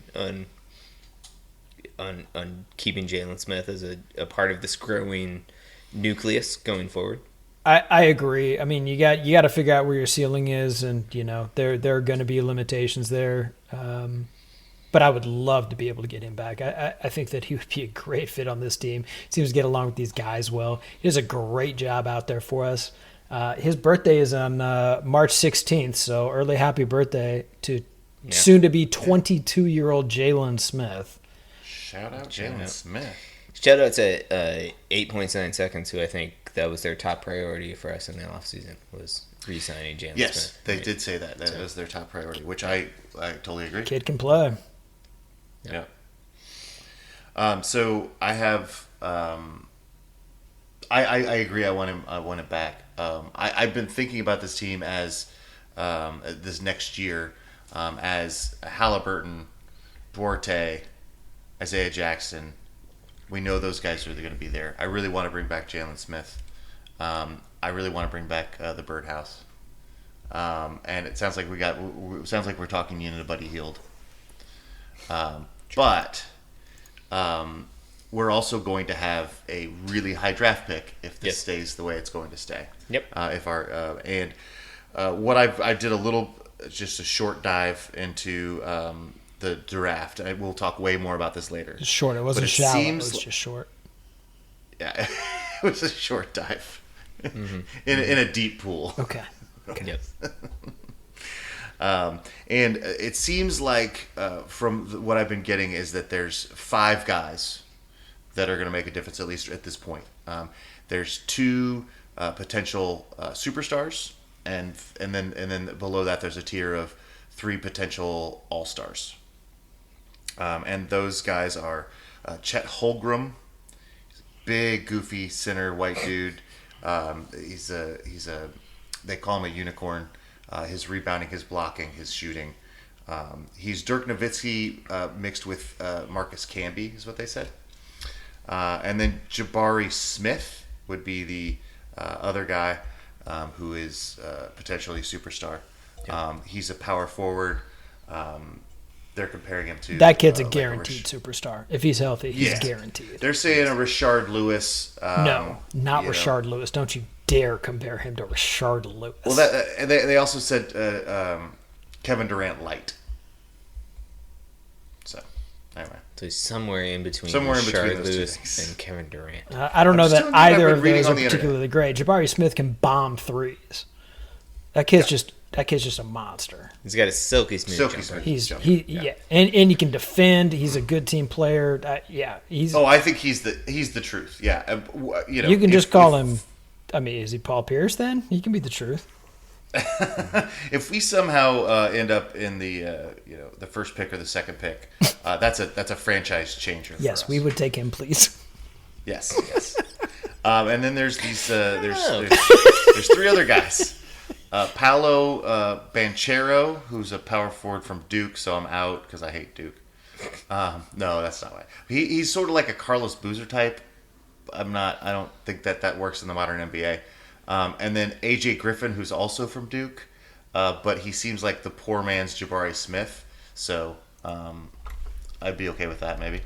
S1: on keeping Jalen Smith as a part of this growing nucleus going forward.
S2: I agree. I mean, you got to figure out where your ceiling is, and there are going to be limitations there. But I would love to be able to get him back. I think that he would be a great fit on this team. Seems to get along with these guys well. He does a great job out there for us. His birthday is on March 16th, so early happy birthday to soon-to-be 22-year-old Jalen Smith.
S3: Shout out Jalen Smith.
S1: Shout out to 8.9 Seconds, who I think that was their top priority for us in the offseason, was re-signing Jalen Smith.
S3: Yes, they did say that. That was their top priority, which I totally agree.
S2: Kid can play.
S3: Yeah. So I have. I agree. I want him. I want it back. I've been thinking about this team as this next year as Halliburton, Duarte, Isaiah Jackson. We know those guys are going to be there. I really want to bring back Jalen Smith. I really want to bring back the Birdhouse. And it sounds like we're talking Unit of Buddy Hield. But we're also going to have a really high draft pick if this stays the way it's going to stay.
S1: Yep.
S3: What I did just a short dive into the draft. We'll talk way more about this later.
S2: It's short. It wasn't shallow. It was just short.
S3: Yeah, it was a short dive in a deep pool.
S2: Okay.
S1: Yep.
S3: And it seems like from what I've been getting is that there's 5 guys that are going to make a difference, at least at this point. There's 2 potential superstars, and then below that there's a tier of 3 potential all-stars. And those guys are Chet Holmgren, big, goofy center white dude. He's a they call him a unicorn. His rebounding, his blocking, his shooting. He's Dirk Nowitzki mixed with Marcus Camby, is what they said. And then Jabari Smith would be the other guy who is potentially a superstar. He's a power forward. They're comparing him to...
S2: That kid's a guaranteed superstar. If he's healthy, he's guaranteed.
S3: They're saying a Rashard Lewis.
S2: No, not Rashard Lewis. Don't you dare compare him to Rashard Lewis.
S3: Well, they also said Kevin Durant light. So, anyway.
S1: So he's somewhere in between
S3: Rashard
S1: Lewis and Kevin Durant.
S2: I don't know that either of those are particularly great. Jabari Smith can bomb threes. That kid's just a monster.
S1: He's got a silky smooth jumper.
S2: And he can defend. He's a good team player. He's.
S3: Oh, I think he's the truth. Yeah,
S2: you can just call him. I mean, is he Paul Pierce then? He can be the truth.
S3: If we somehow end up in the the first pick or the second pick, that's a franchise changer.
S2: Yes,
S3: for us.
S2: we would take him, please.
S3: Yes. And then there's these there's 3 other guys. Paolo Banchero, who's a power forward from Duke, so I'm out because I hate Duke. No, that's not why. He's sort of like a Carlos Boozer type. I don't think that works in the modern NBA. And then AJ Griffin, who's also from Duke, but he seems like the poor man's Jabari Smith, so I'd be okay with that maybe.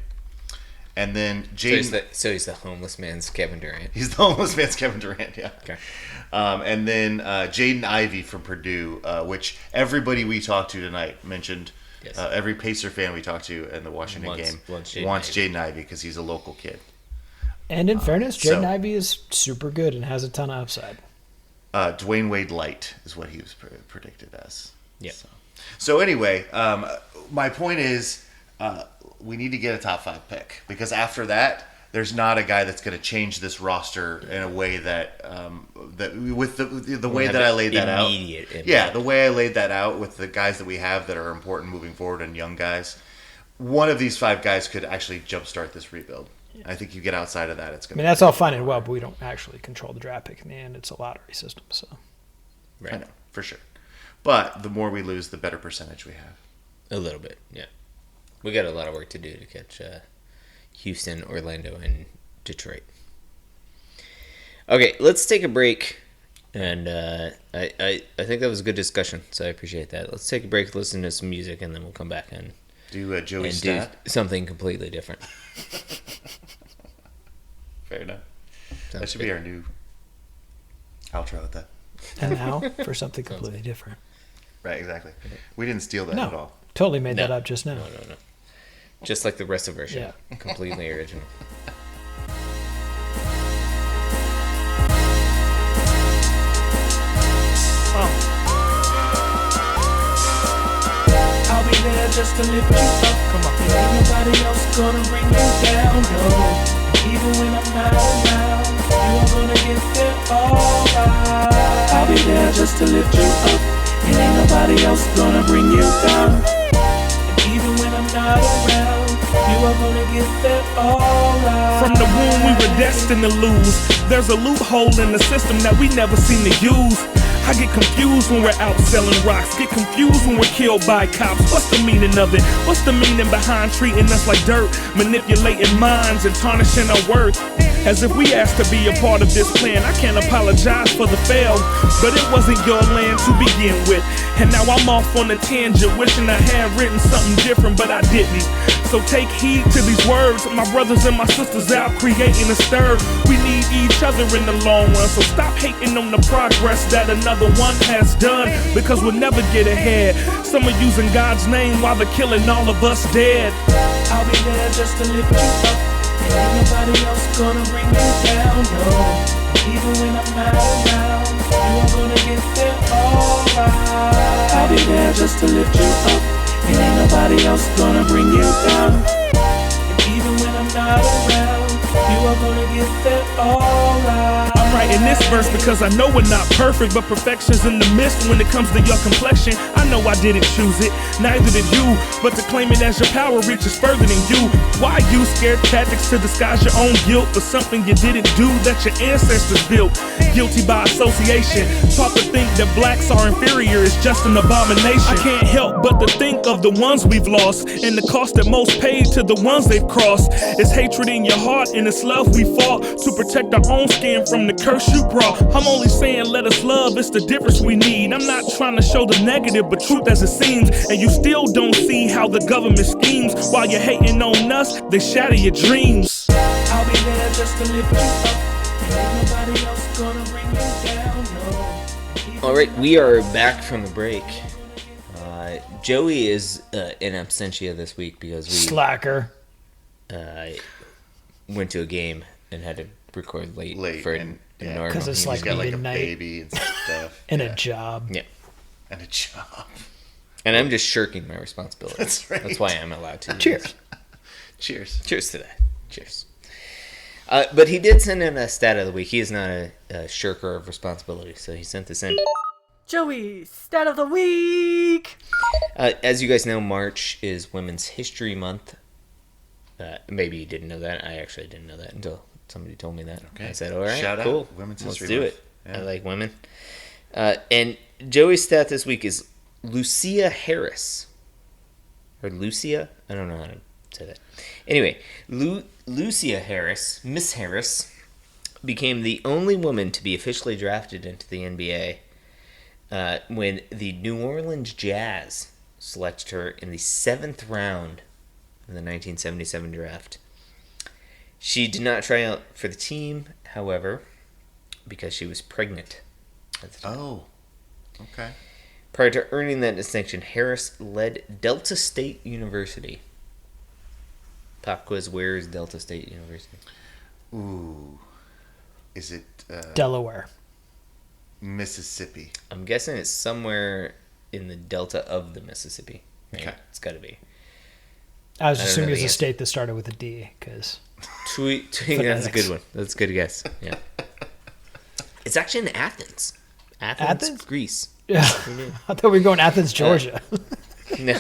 S3: And then
S1: So he's the homeless man's Kevin Durant.
S3: He's the homeless man's Kevin Durant, yeah.
S1: Okay.
S3: And then Jaden Ivey from Purdue, which everybody we talked to tonight mentioned.
S1: Yes.
S3: Every Pacer fan we talked to in the Washington game wants Jaden Ivey because he's a local kid.
S2: And in fairness, Jaden Ivey is super good and has a ton of upside.
S3: Dwayne Wade Light is what he was predicted as.
S1: Yeah.
S3: So anyway, my point is we need to get a top 5 pick because after that, there's not a guy that's going to change this roster in a way that with the way that I laid that out. Yeah, the way I laid that out with the guys that we have that are important moving forward and young guys. One of these 5 guys could actually jumpstart this rebuild. I think you get outside of that, it's going to.
S2: I mean, that's all fine and well, but we don't actually control the draft pick in the end. It's a lottery system, so.
S1: Right.
S3: I know, for sure. But the more we lose, the better percentage we have.
S1: A little bit, yeah. We got a lot of work to do to catch Houston, Orlando, and Detroit. Okay, let's take a break. And I think that was a good discussion, so I appreciate that. Let's take a break, listen to some music, and then we'll come back and
S3: do Joey's
S1: do something completely different.
S3: Fair enough. That should be our new outro with that.
S2: And now for something completely different.
S3: Right, exactly. We didn't steal that at all.
S2: Totally made that up just now.
S1: No. Just like the rest of our show. Yeah. Completely original.
S7: I'll be there just to lift you up. Come on. And ain't nobody else gonna bring you down, no. Even when I'm not around, you are gonna get there alright. I'll be there just to lift you up. And ain't nobody else gonna bring you down. And even when I'm not around, you are gonna get there alright.
S5: From the womb we were destined to lose. There's a loophole in the system that we never seem to use. I get confused when we're out selling rocks. Get confused when we're killed by cops. What's the meaning of it? What's the meaning behind treating us like dirt? Manipulating minds and tarnishing our worth. As if we asked to be a part of this plan. I can't apologize for the fail, but it wasn't your land to begin with. And now I'm off on a tangent, wishing I had written something different, but I didn't. So take heed to these words. My brothers and my sisters out creating a stir. We need each other in the long run, so stop hating on the progress that another one has done, because we'll never get ahead. Some are using God's name while they're killing all of us dead.
S7: I'll be there just to lift you up. And ain't nobody else gonna bring you down, no. Even when I'm not around, you are gonna get there alright. I'll be there just to lift you up. And ain't nobody else gonna bring you down. And even when I'm not around, you are gonna get there alright.
S5: I'm writing this verse because I know we're not perfect, but perfection's in the mist when it comes to your complexion. I know I didn't choose it, neither did you, but to claim it as your power reaches further than you. Why use scared tactics to disguise your own guilt for something you didn't do that your ancestors built? Guilty by association, taught to think that blacks are inferior is just an abomination. I can't help but to think of the ones we've lost, and the cost that most paid to the ones they've crossed. It's hatred in your heart and it's love we fought to protect our own skin from the curse you brought. I'm only saying let us love, it's the difference we need. I'm not trying to show the negative, but truth as it seems. And you still don't see how the government schemes. While you're hating on us, they shatter your dreams.
S7: I'll be there just to lift you up. And ain't nobody else gonna bring you down, no.
S1: All right, we are back from the break. Joey is in absentia this week because we
S2: Slacker.
S1: Went to a game and had to record late for
S3: and,
S1: normal.
S2: Because it's like
S3: He's got like a
S2: midnight
S3: baby and stuff.
S2: and a job.
S1: Yeah.
S3: And a job.
S1: And I'm just shirking my responsibility.
S3: That's right.
S1: That's why I'm allowed to.
S2: Cheers.
S3: Cheers.
S1: Cheers to that. Cheers. But he did send in a stat of the week. He is not a shirker of responsibility, so he sent this in.
S8: Joey, stat of the week.
S1: As you guys know, March is Women's History Month. Maybe you didn't know that. I actually didn't know that until somebody told me that. Okay. I said, all right,
S3: Shout
S1: cool.
S3: Out Women's
S1: Let's
S3: History
S1: do
S3: Month.
S1: it.
S3: Yeah.
S1: I like women. And Joey's stat this week is Lucia Harris. Or Lucia? I don't know how to say that. Anyway, Lucia Harris, Miss Harris, became the only woman to be officially drafted into the NBA when the New Orleans Jazz selected her in the 7th round of the 1977 draft. She did not try out for the team, however, because she was pregnant at the time.
S3: Oh, okay.
S1: Prior to earning that distinction, Harris led Delta State University. Pop quiz, where is Delta State University?
S3: Ooh. Is it
S2: Delaware.
S3: Mississippi?
S1: I'm guessing it's somewhere in the delta of the Mississippi. Right?
S3: Okay.
S1: It's got to be.
S2: I was
S1: I don't
S2: assuming
S1: know
S2: it was
S1: the
S2: a
S1: answer.
S2: state that started with a D, because
S1: That's a good one. That's a good guess. Yeah. It's actually in Athens.
S2: Athens?
S1: Greece.
S2: yeah, I thought we were going Athens, Georgia.
S1: No.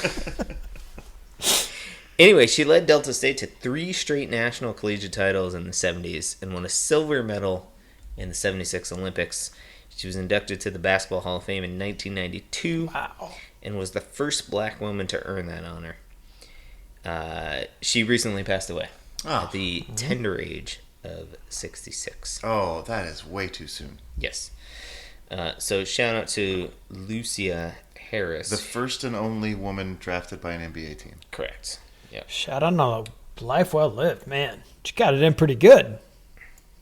S1: Anyway, she led Delta State to 3 straight national collegiate titles in the 70s and won a silver medal in the 76 Olympics. She was inducted to the Basketball Hall of Fame in 1992
S2: Wow.
S1: and was the first black woman to earn that honor. She recently passed away at the tender age of 66.
S3: Oh, that is way too soon.
S1: Yes. So shout out to Lucia Harris.
S3: The first and only woman drafted by an NBA team.
S1: Correct. Yep.
S2: Shout out on a life well lived, man. She got it in pretty good.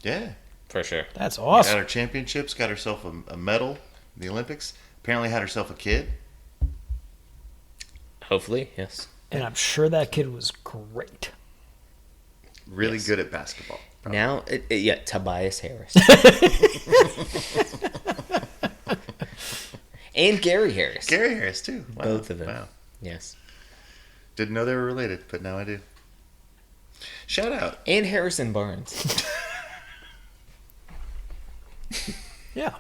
S3: Yeah.
S1: For sure.
S2: That's
S3: Got
S2: awesome.
S3: her championships, got herself a medal in the Olympics. Apparently had herself a kid.
S1: Hopefully, yes.
S2: And I'm sure that kid was great.
S3: Really
S1: Yes.
S3: good at basketball.
S1: Now, Tobias Harris. And Gary Harris.
S3: Gary Harris, too. Wow.
S1: Both of them.
S3: Wow.
S1: Yes.
S3: Didn't know they were related, but now I do. Shout out.
S1: And Harrison Barnes.
S2: Yeah.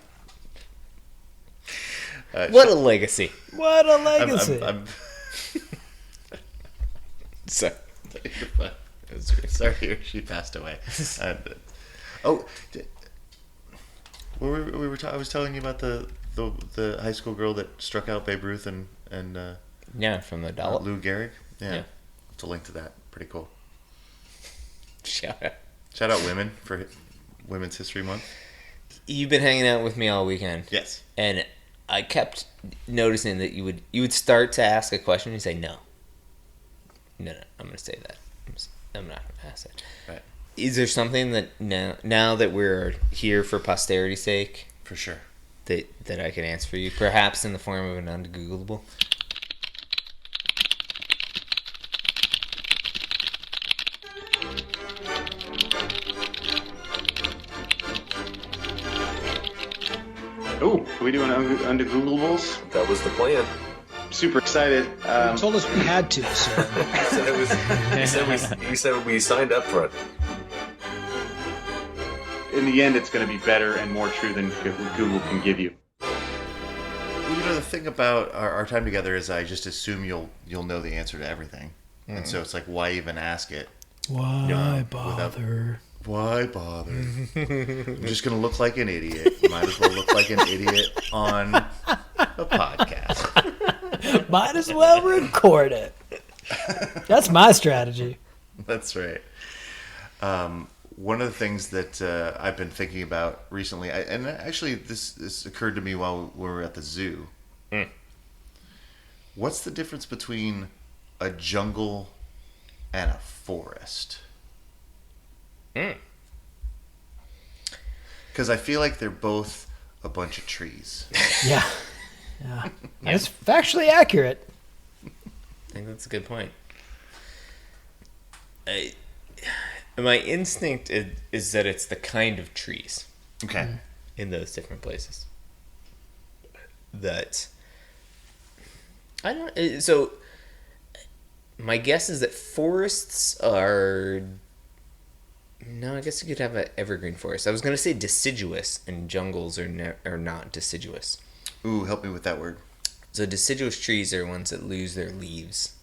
S1: What a legacy.
S2: What a legacy.
S3: I'm
S1: So,
S3: sorry to hear she passed away. I was telling you about the high school girl that struck out Babe Ruth and
S1: yeah, from the dollop.
S3: Lou Gehrig. Yeah.
S1: Yeah.
S3: To link to that. Pretty cool.
S1: Shout out.
S3: Shout out women for Women's History Month.
S1: You've been hanging out with me all weekend.
S3: Yes.
S1: And I kept noticing that you would start to ask a question and you say no. No, I'm going to say that. I'm not going to ask it.
S3: Right.
S1: Is there something that now that we're here for posterity's sake
S3: For sure.
S1: that I can answer for you, perhaps in the form of an Undegooglable?
S9: Oh, are we doing Undegooglable?
S10: That was the plan.
S9: Super excited.
S11: You told us we had to, so.
S10: He said we signed up for it.
S9: In the end, it's going to be better and more true than Google can give you.
S3: The thing about our time together is I just assume you'll know the answer to everything.
S1: Mm-hmm.
S3: And so it's like, why even ask it?
S2: Why bother?
S3: Why bother? I'm just going to look like an idiot. Might as well look like an idiot on a podcast.
S2: Might as well record it. That's my strategy.
S3: That's right. One of the things that I've been thinking about recently, and actually this occurred to me while we were at the zoo. What's the difference between a jungle and a forest? Because I feel like they're both a bunch of trees.
S2: Yeah. It's factually accurate.
S1: I think that's a good point. My instinct is that it's the kind of trees.
S3: Okay.
S1: In those different places. That I don't. So my guess is that forests are. No, I guess you could have an evergreen forest. I was going to say deciduous, and jungles are not deciduous.
S3: Ooh, help me with that word.
S1: So deciduous trees are ones that lose their leaves.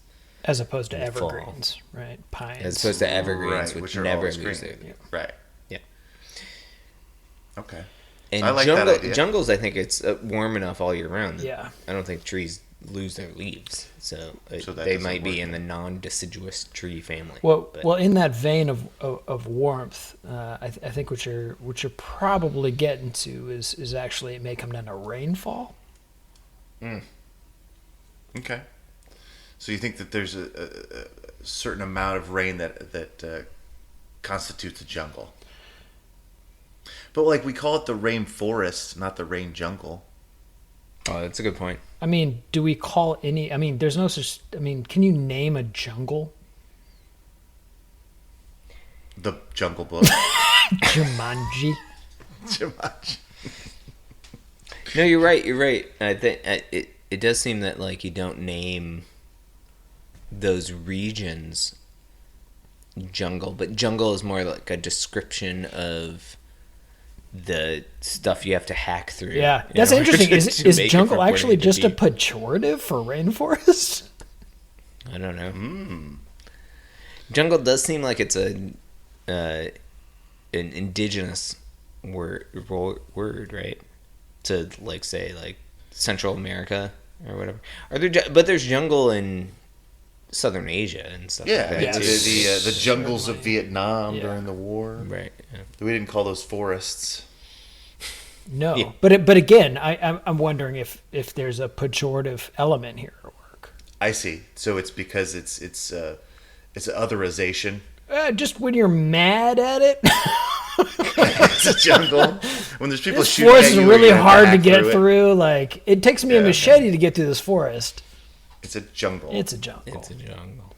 S2: As opposed to
S1: in the fall.
S2: evergreens, right? Pines.
S1: As opposed to evergreens,
S3: Right,
S1: which
S3: are
S1: never
S3: always
S1: lose
S3: green.
S1: their leaves.
S3: Right.
S1: Yeah.
S3: Okay.
S1: And
S3: I like that idea.
S1: jungles, I think it's warm enough all year round.
S2: Yeah.
S1: I don't think trees lose their leaves, so
S3: that
S1: they
S3: doesn't
S1: might be
S3: work
S1: in the non-deciduous tree family.
S2: Well,
S1: but-
S2: well, in that vein of warmth, I think what you're probably getting to is actually it may come down to rainfall.
S3: Okay. So you think that there's a certain amount of rain that constitutes a jungle? But like we call it the rainforest, not the rain jungle.
S1: Oh, that's a good point.
S2: I mean, do we call any? I mean, there's no such. I mean, can you name a jungle?
S3: The Jungle Book.
S2: Jumanji.
S3: Jumanji.
S1: No, you're right. You're right. I think it does seem that like you don't name those regions jungle, but jungle is more like a description of the stuff you have to hack through.
S2: Yeah, that's interesting. Is jungle actually just a pejorative for rainforest?
S1: I don't know. Jungle does seem like it's an indigenous word, right? To like say like Central America or whatever. But there's jungle in Southern Asia and stuff.
S3: Yeah,
S1: like that
S3: the jungles of Vietnam during the war.
S1: Right. Yeah.
S3: We didn't call those forests.
S2: No, yeah. But again, I'm wondering if there's a pejorative element here at work.
S3: I see. So it's because it's otherization.
S2: Just when you're mad at it.
S3: It's a jungle. When there's people
S2: this
S3: shooting
S2: forest
S3: at you,
S2: is really hard to
S3: hack
S2: get through. Like it takes me a machete to get through this forest.
S3: It's a jungle.
S2: It's a jungle.
S1: It's a jungle.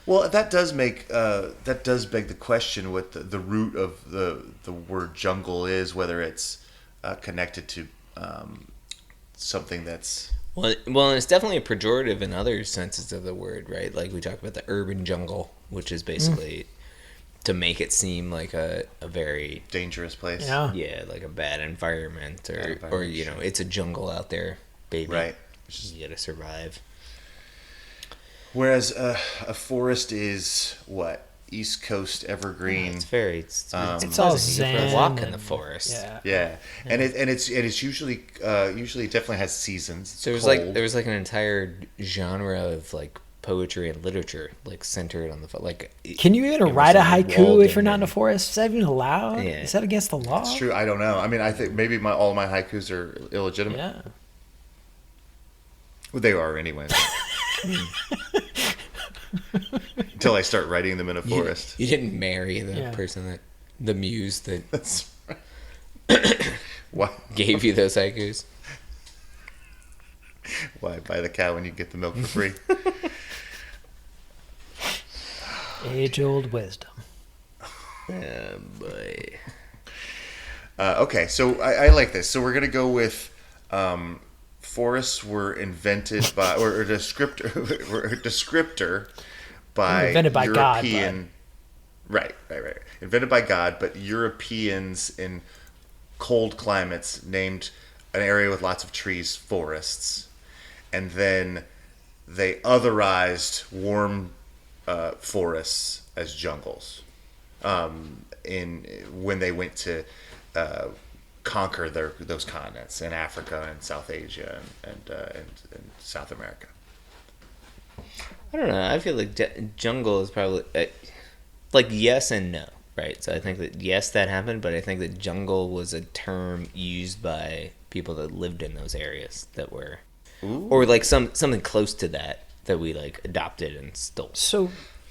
S3: Well, that does beg the question what the root of the word jungle is, whether it's connected to something that's
S1: well, and it's definitely a pejorative in other senses of the word, right? Like we talk about the urban jungle, which is basically to make it seem like a very
S3: dangerous place.
S1: Yeah, like a bad environment, or you know, it's a jungle out there, baby.
S3: Right.
S1: You gotta survive.
S3: Whereas a forest is what? East Coast evergreen.
S1: It's
S2: all zen.
S1: You can walk in the forest.
S3: Yeah. And it's usually definitely has seasons.
S1: So there was like an entire genre of like poetry and literature like centered on the like.
S2: Can you even write a haiku if you're not in a forest? Is that even allowed?
S1: Yeah.
S2: Is that against the law?
S3: That's true. I don't know. I mean, I think maybe all my haikus are illegitimate.
S2: Yeah.
S3: Well, they are anyway. Until I start writing them in a forest.
S1: You didn't marry the person the muse that
S3: That's right. What
S1: gave you those haikus?
S3: Why buy the cow when you get the milk for free?
S2: Age-old wisdom.
S1: Oh boy.
S3: Okay, so I like this. So we're gonna go with forests were invented by or a descriptor by
S2: invented by
S3: European.
S2: God,
S3: right. Invented by God, but Europeans in cold climates named an area with lots of trees forests, and then they otherized warm forests as jungles. When they went to conquer those continents in Africa and South Asia and South America.
S1: I don't know. I feel like jungle is probably like yes and no, right? So I think that yes, that happened, but I think that jungle was a term used by people that lived in those areas that were, or like something close to that we like adopted and stole.
S2: So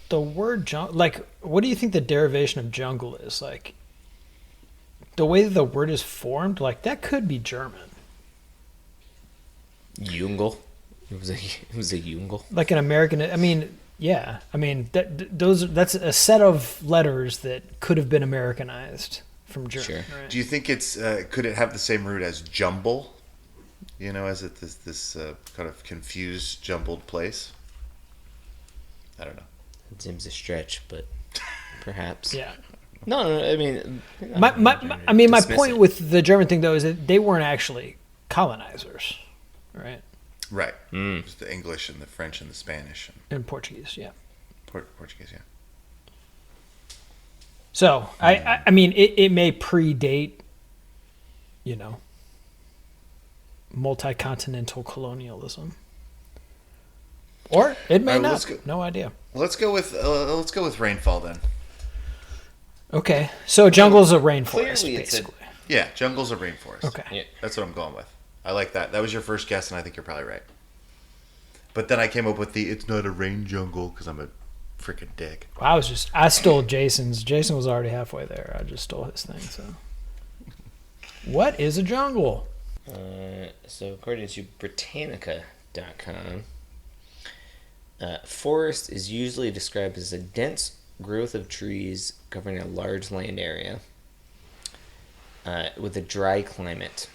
S2: the word jungle, like, what do you think the derivation of jungle is? Like, the way that the word is formed, like that could be German.
S1: Jungle. It was a jungle.
S2: Like an American. I mean, yeah. I mean that's a set of letters that could have been Americanized from German.
S1: Sure.
S2: Right?
S3: Do you think it's could it have the same root as jumble? You know, as it this kind of confused, jumbled place. I don't know.
S1: It seems a stretch, but perhaps.
S2: Yeah.
S1: No. I mean,
S2: my point with the German thing though is that they weren't actually colonizers, right?
S3: Right. It was the English and the French and the Spanish
S2: and Portuguese. Yeah.
S3: Portuguese. Yeah.
S2: So I mean it may predate, you know, multi-continental colonialism, or it may not. No idea.
S3: Let's go with rainfall then.
S2: Okay, so jungle's a rainforest, basically.
S3: Yeah, jungle's a rainforest.
S2: Okay,
S1: yeah.
S3: That's what I'm going with. I like that. That was your first guess, and I think you're probably right. But then I came up with it's not a rain jungle because I'm a freaking dick.
S2: I stole Jason's. Jason was already halfway there. I just stole his thing. So, what is a jungle?
S1: So according to Britannica.com, forest is usually described as a dense growth of trees covering a large land area with a dry climate.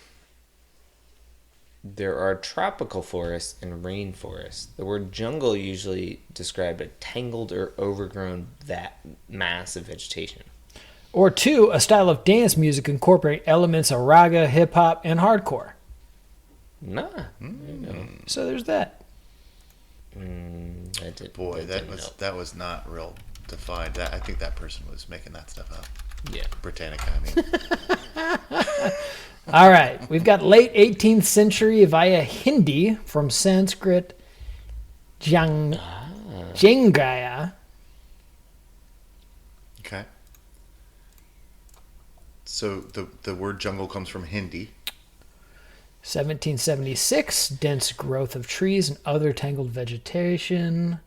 S1: There are tropical forests and rainforests. The word jungle usually described a tangled or overgrown mass of vegetation.
S2: Or 2, a style of dance music incorporating elements of raga, hip hop, and hardcore.
S1: Nah. There you go.
S2: So there's that.
S3: That was not real defined. I think that person was making that stuff up.
S1: Yeah.
S3: Britannica, I mean.
S2: All right. We've got late 18th century via Hindi from Sanskrit Jangaya.
S3: Okay. So the word jungle comes from Hindi.
S2: 1776, dense growth of trees and other tangled vegetation.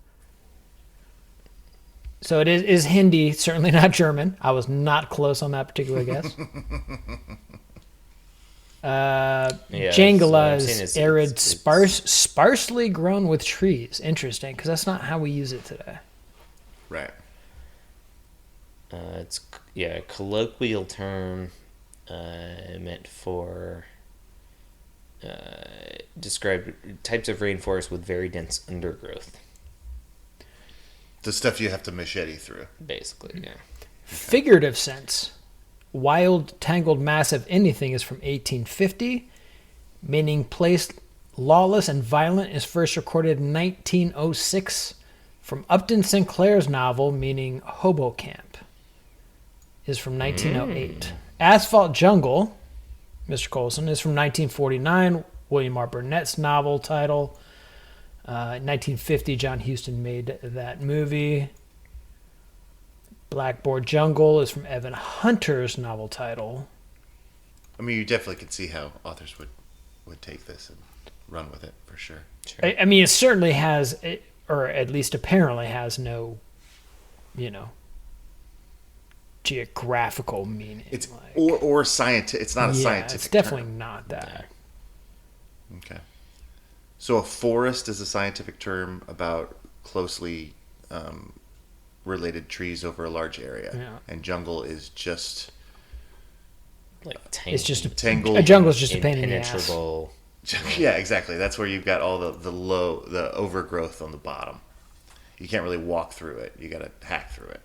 S2: So it is Hindi, certainly not German. I was not close on that particular guess. Jangala is arid, sparsely grown with trees. Interesting, because that's not how we use it today.
S3: Right.
S1: It's a colloquial term meant for describe types of rainforest with very dense undergrowth.
S3: The stuff you have to machete through.
S1: Basically, yeah.
S2: Figurative sense. Wild, tangled mass of anything is from 1850, meaning place lawless and violent is first recorded in 1906 from Upton Sinclair's novel, meaning hobo camp, is from 1908. Asphalt Jungle, Mr. Colson, is from 1949, William R. Burnett's novel title. 1950, John Huston made that movie. Blackboard Jungle is from Evan Hunter's novel title.
S3: I mean, you definitely could see how authors would take this and run with it, for sure. Sure.
S2: I mean, it certainly has, or at least apparently has no, geographical meaning.
S3: It's or scientific. It's not a scientific.
S2: It's definitely
S3: term.
S2: not that.
S3: Okay. So a forest is a scientific term about closely related trees over a large area, and jungle is just
S1: like
S2: it's just
S3: tangled.
S2: A jungle is just a pain in the ass.
S3: Yeah, exactly. That's where you've got all the overgrowth on the bottom. You can't really walk through it. You got to hack through it.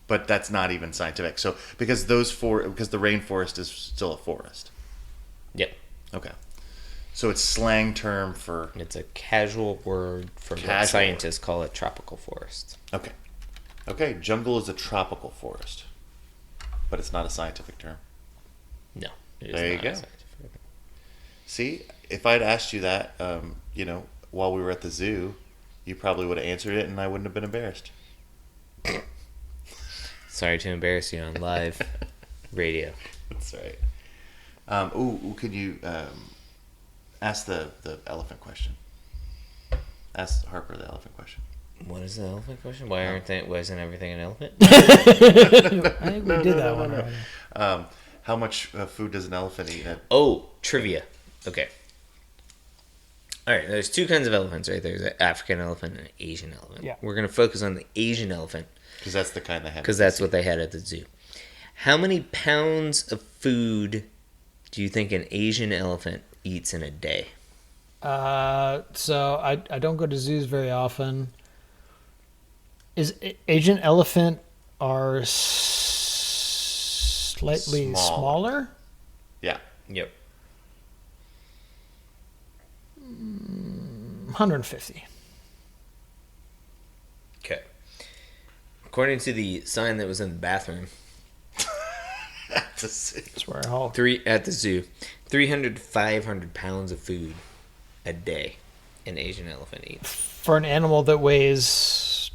S3: But that's not even scientific. So because the rainforest is still a forest.
S1: Yep.
S3: Okay. So it's slang term for...
S1: It's a casual word for what scientists call a tropical forest.
S3: Okay. Okay, jungle is a tropical forest. But it's not a scientific term.
S1: No.
S3: There you go. See, if I'd asked you that, while we were at the zoo, you probably would have answered it and I wouldn't have been embarrassed.
S1: Sorry to embarrass you on live radio.
S3: That's right. Could you... ask the elephant question. Ask Harper the elephant question.
S1: What is the elephant question? Why isn't everything an elephant?
S2: I think we did that one already.
S3: How much food does an elephant eat?
S1: Trivia. Okay. All right, there's two kinds of elephants, right? There's an African elephant and an Asian elephant.
S2: Yeah.
S1: We're going to focus on the Asian elephant.
S3: Because that's the kind they have.
S1: Because that's what they had at the zoo. How many pounds of food do you think an Asian elephant eats in a day?
S2: So I don't go to zoos very often. Is Asian elephant are slightly smaller?
S3: Yeah.
S1: Yep.
S2: 150.
S1: Okay. According to the sign that was in the bathroom,
S2: Swear Hulk.
S1: at the zoo, 300 to 500 pounds of food a day an Asian elephant eats.
S2: For an animal that weighs,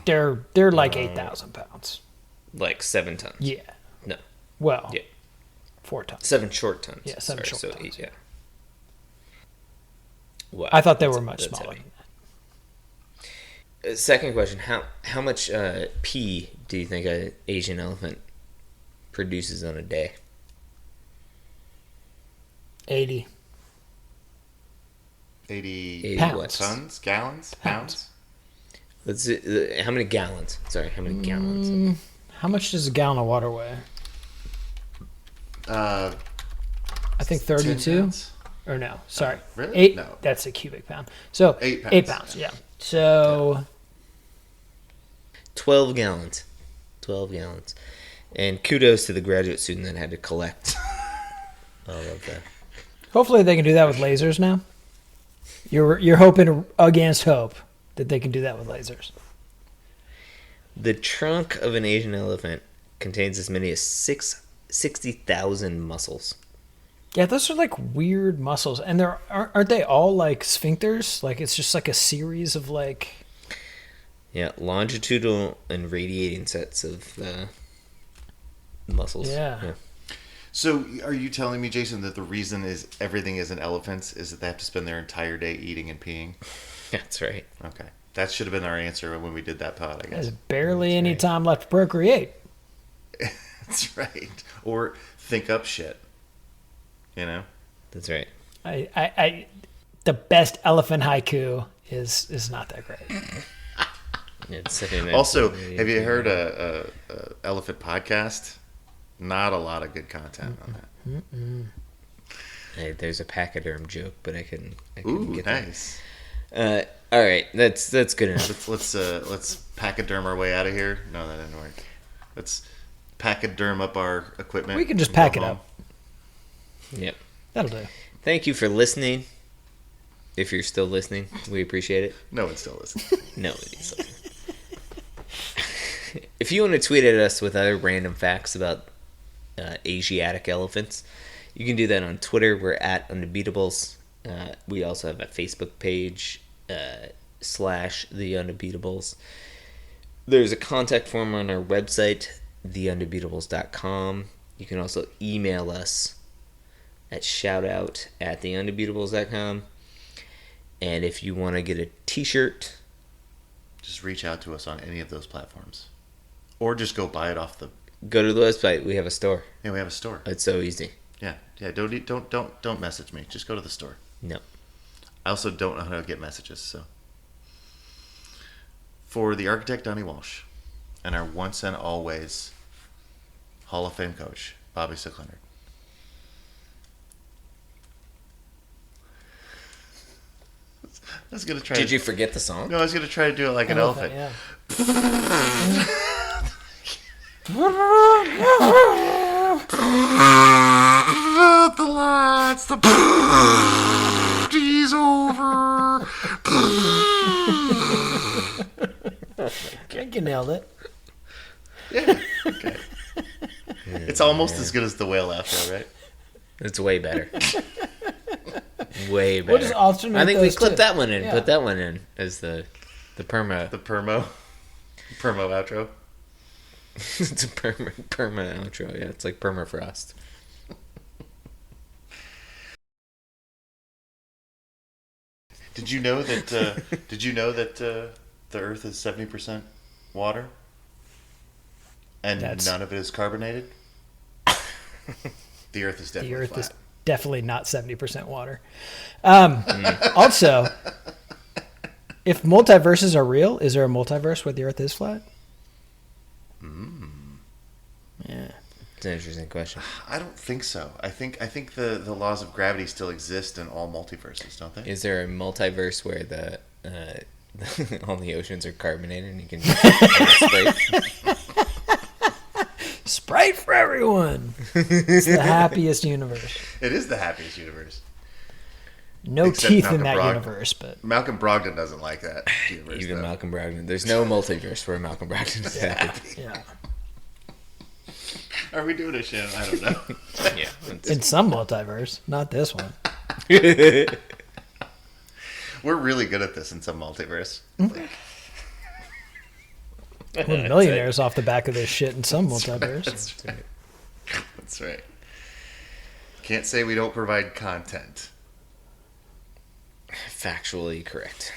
S2: they're like 8,000 pounds.
S1: Like 7 tons.
S2: Yeah.
S1: No.
S2: Well.
S1: Yeah.
S2: 4 tons.
S1: 7 short tons.
S2: Yeah, 7 short tons.
S1: Yeah. Wow.
S2: I thought they were much smaller.
S1: Heavy. Second question: How much pee do you think an Asian elephant produces on a day?
S2: 80.
S3: 80
S2: Pounds.
S3: tons, gallons, pounds.
S1: Let's see, how many gallons? Sorry, how many gallons?
S2: How much does a gallon of water weigh?
S3: Uh,
S2: I think
S3: 10
S2: 32.
S3: pounds?
S2: Or no, sorry.
S3: Really?
S2: 8.
S3: No.
S2: That's a cubic pound. So
S3: 8 pounds.
S2: 8 pounds, yeah. So
S1: 12 gallons. 12 gallons. And kudos to the graduate student that had to collect all of that.
S2: hopefully they can do that with lasers now. You're hoping against hope that they can do that with lasers.
S1: The trunk of an Asian elephant contains as many as 60,000 muscles.
S2: Yeah, those are like weird muscles, and aren't they all like sphincters? Like it's just like a series of like.
S1: Yeah, longitudinal and radiating sets of muscles.
S2: Yeah.
S3: So, are you telling me, Jason, that the reason is everything is in elephants is that they have to spend their entire day eating and peeing?
S1: That's right.
S3: Okay, that should have been our answer when we did that pod, I guess.
S2: There's barely any time left to procreate.
S3: That's right. Or think up shit. You know?
S1: That's right.
S2: I the best elephant haiku is not that great.
S3: Also, have you heard a elephant podcast? Not a lot of good content on that.
S1: Hey, there's a pachyderm joke, but I couldn't get
S3: nice.
S1: That. All right, that's good enough.
S3: Let's pachyderm our way out of here. No, that didn't work. Let's pachyderm up our equipment.
S2: We can just pack it up.
S1: Yep.
S2: That'll do.
S1: Thank you for listening. If you're still listening, we appreciate it.
S3: No one's still listening.
S1: Nobody's listening. If you want to tweet at us with other random facts about Asiatic elephants, you can do that on Twitter. We're at Undebeatables. We also have a Facebook page / The Undebeatables. There's a contact form on our website, theundebeatables.com. You can also email us at shoutout@theundebeatables.com. And if you want to get a t-shirt,
S3: just reach out to us on any of those platforms. Or just go buy it off the...
S1: Go to the website. We have a store.
S3: Yeah, we have a store.
S1: It's so easy.
S3: Yeah. Don't message me. Just go to the store.
S1: No.
S3: I also don't know how to get messages, so... For the architect, Donnie Walsh, and our once and always Hall of Fame coach, Bobby Sicklener. I was gonna try.
S1: Did you forget the song?
S3: No, I was gonna try to do it like an elephant.
S2: Yeah.
S3: The lights, the party's over.
S2: I think you nailed it.
S3: Yeah. Okay. It's almost as good as the whale outro, right?
S1: It's way better. Way better.
S2: We'll just alternate
S1: I think we
S2: those
S1: clipped
S2: two.
S1: that one in.
S2: Yeah.
S1: Put that one in as the perma.
S3: The permo outro.
S1: It's a perma outro. Yeah, it's like permafrost.
S3: Did you know that? The Earth is 70% water, and none of it is carbonated? The Earth is definitely flat.
S2: Is definitely not 70% water. Also, if multiverses are real, is there a multiverse where the Earth is flat? Yeah.
S1: It's an interesting question.
S3: I don't think so. I think the laws of gravity still exist in all multiverses, don't they?
S1: Is there a multiverse where the all the oceans are carbonated and you can
S2: Sprite for everyone. It's the happiest universe.
S3: It is the happiest universe.
S2: No
S3: Except
S2: teeth
S3: Malcolm
S2: in that
S3: Brogdon.
S2: universe, but
S3: Malcolm Brogdon doesn't like that universe.
S1: Even
S3: though.
S1: Malcolm Brogdon. There's no multiverse where Malcolm Brogdon is happy.
S2: yeah.
S3: Are we doing a show? I don't know.
S1: Yeah.
S2: In some multiverse, not this one.
S3: We're really good at this in some multiverse.
S2: We're millionaires off the back of this shit in some multiverse.
S3: That's right. That's right. Can't say we don't provide content.
S1: Factually correct.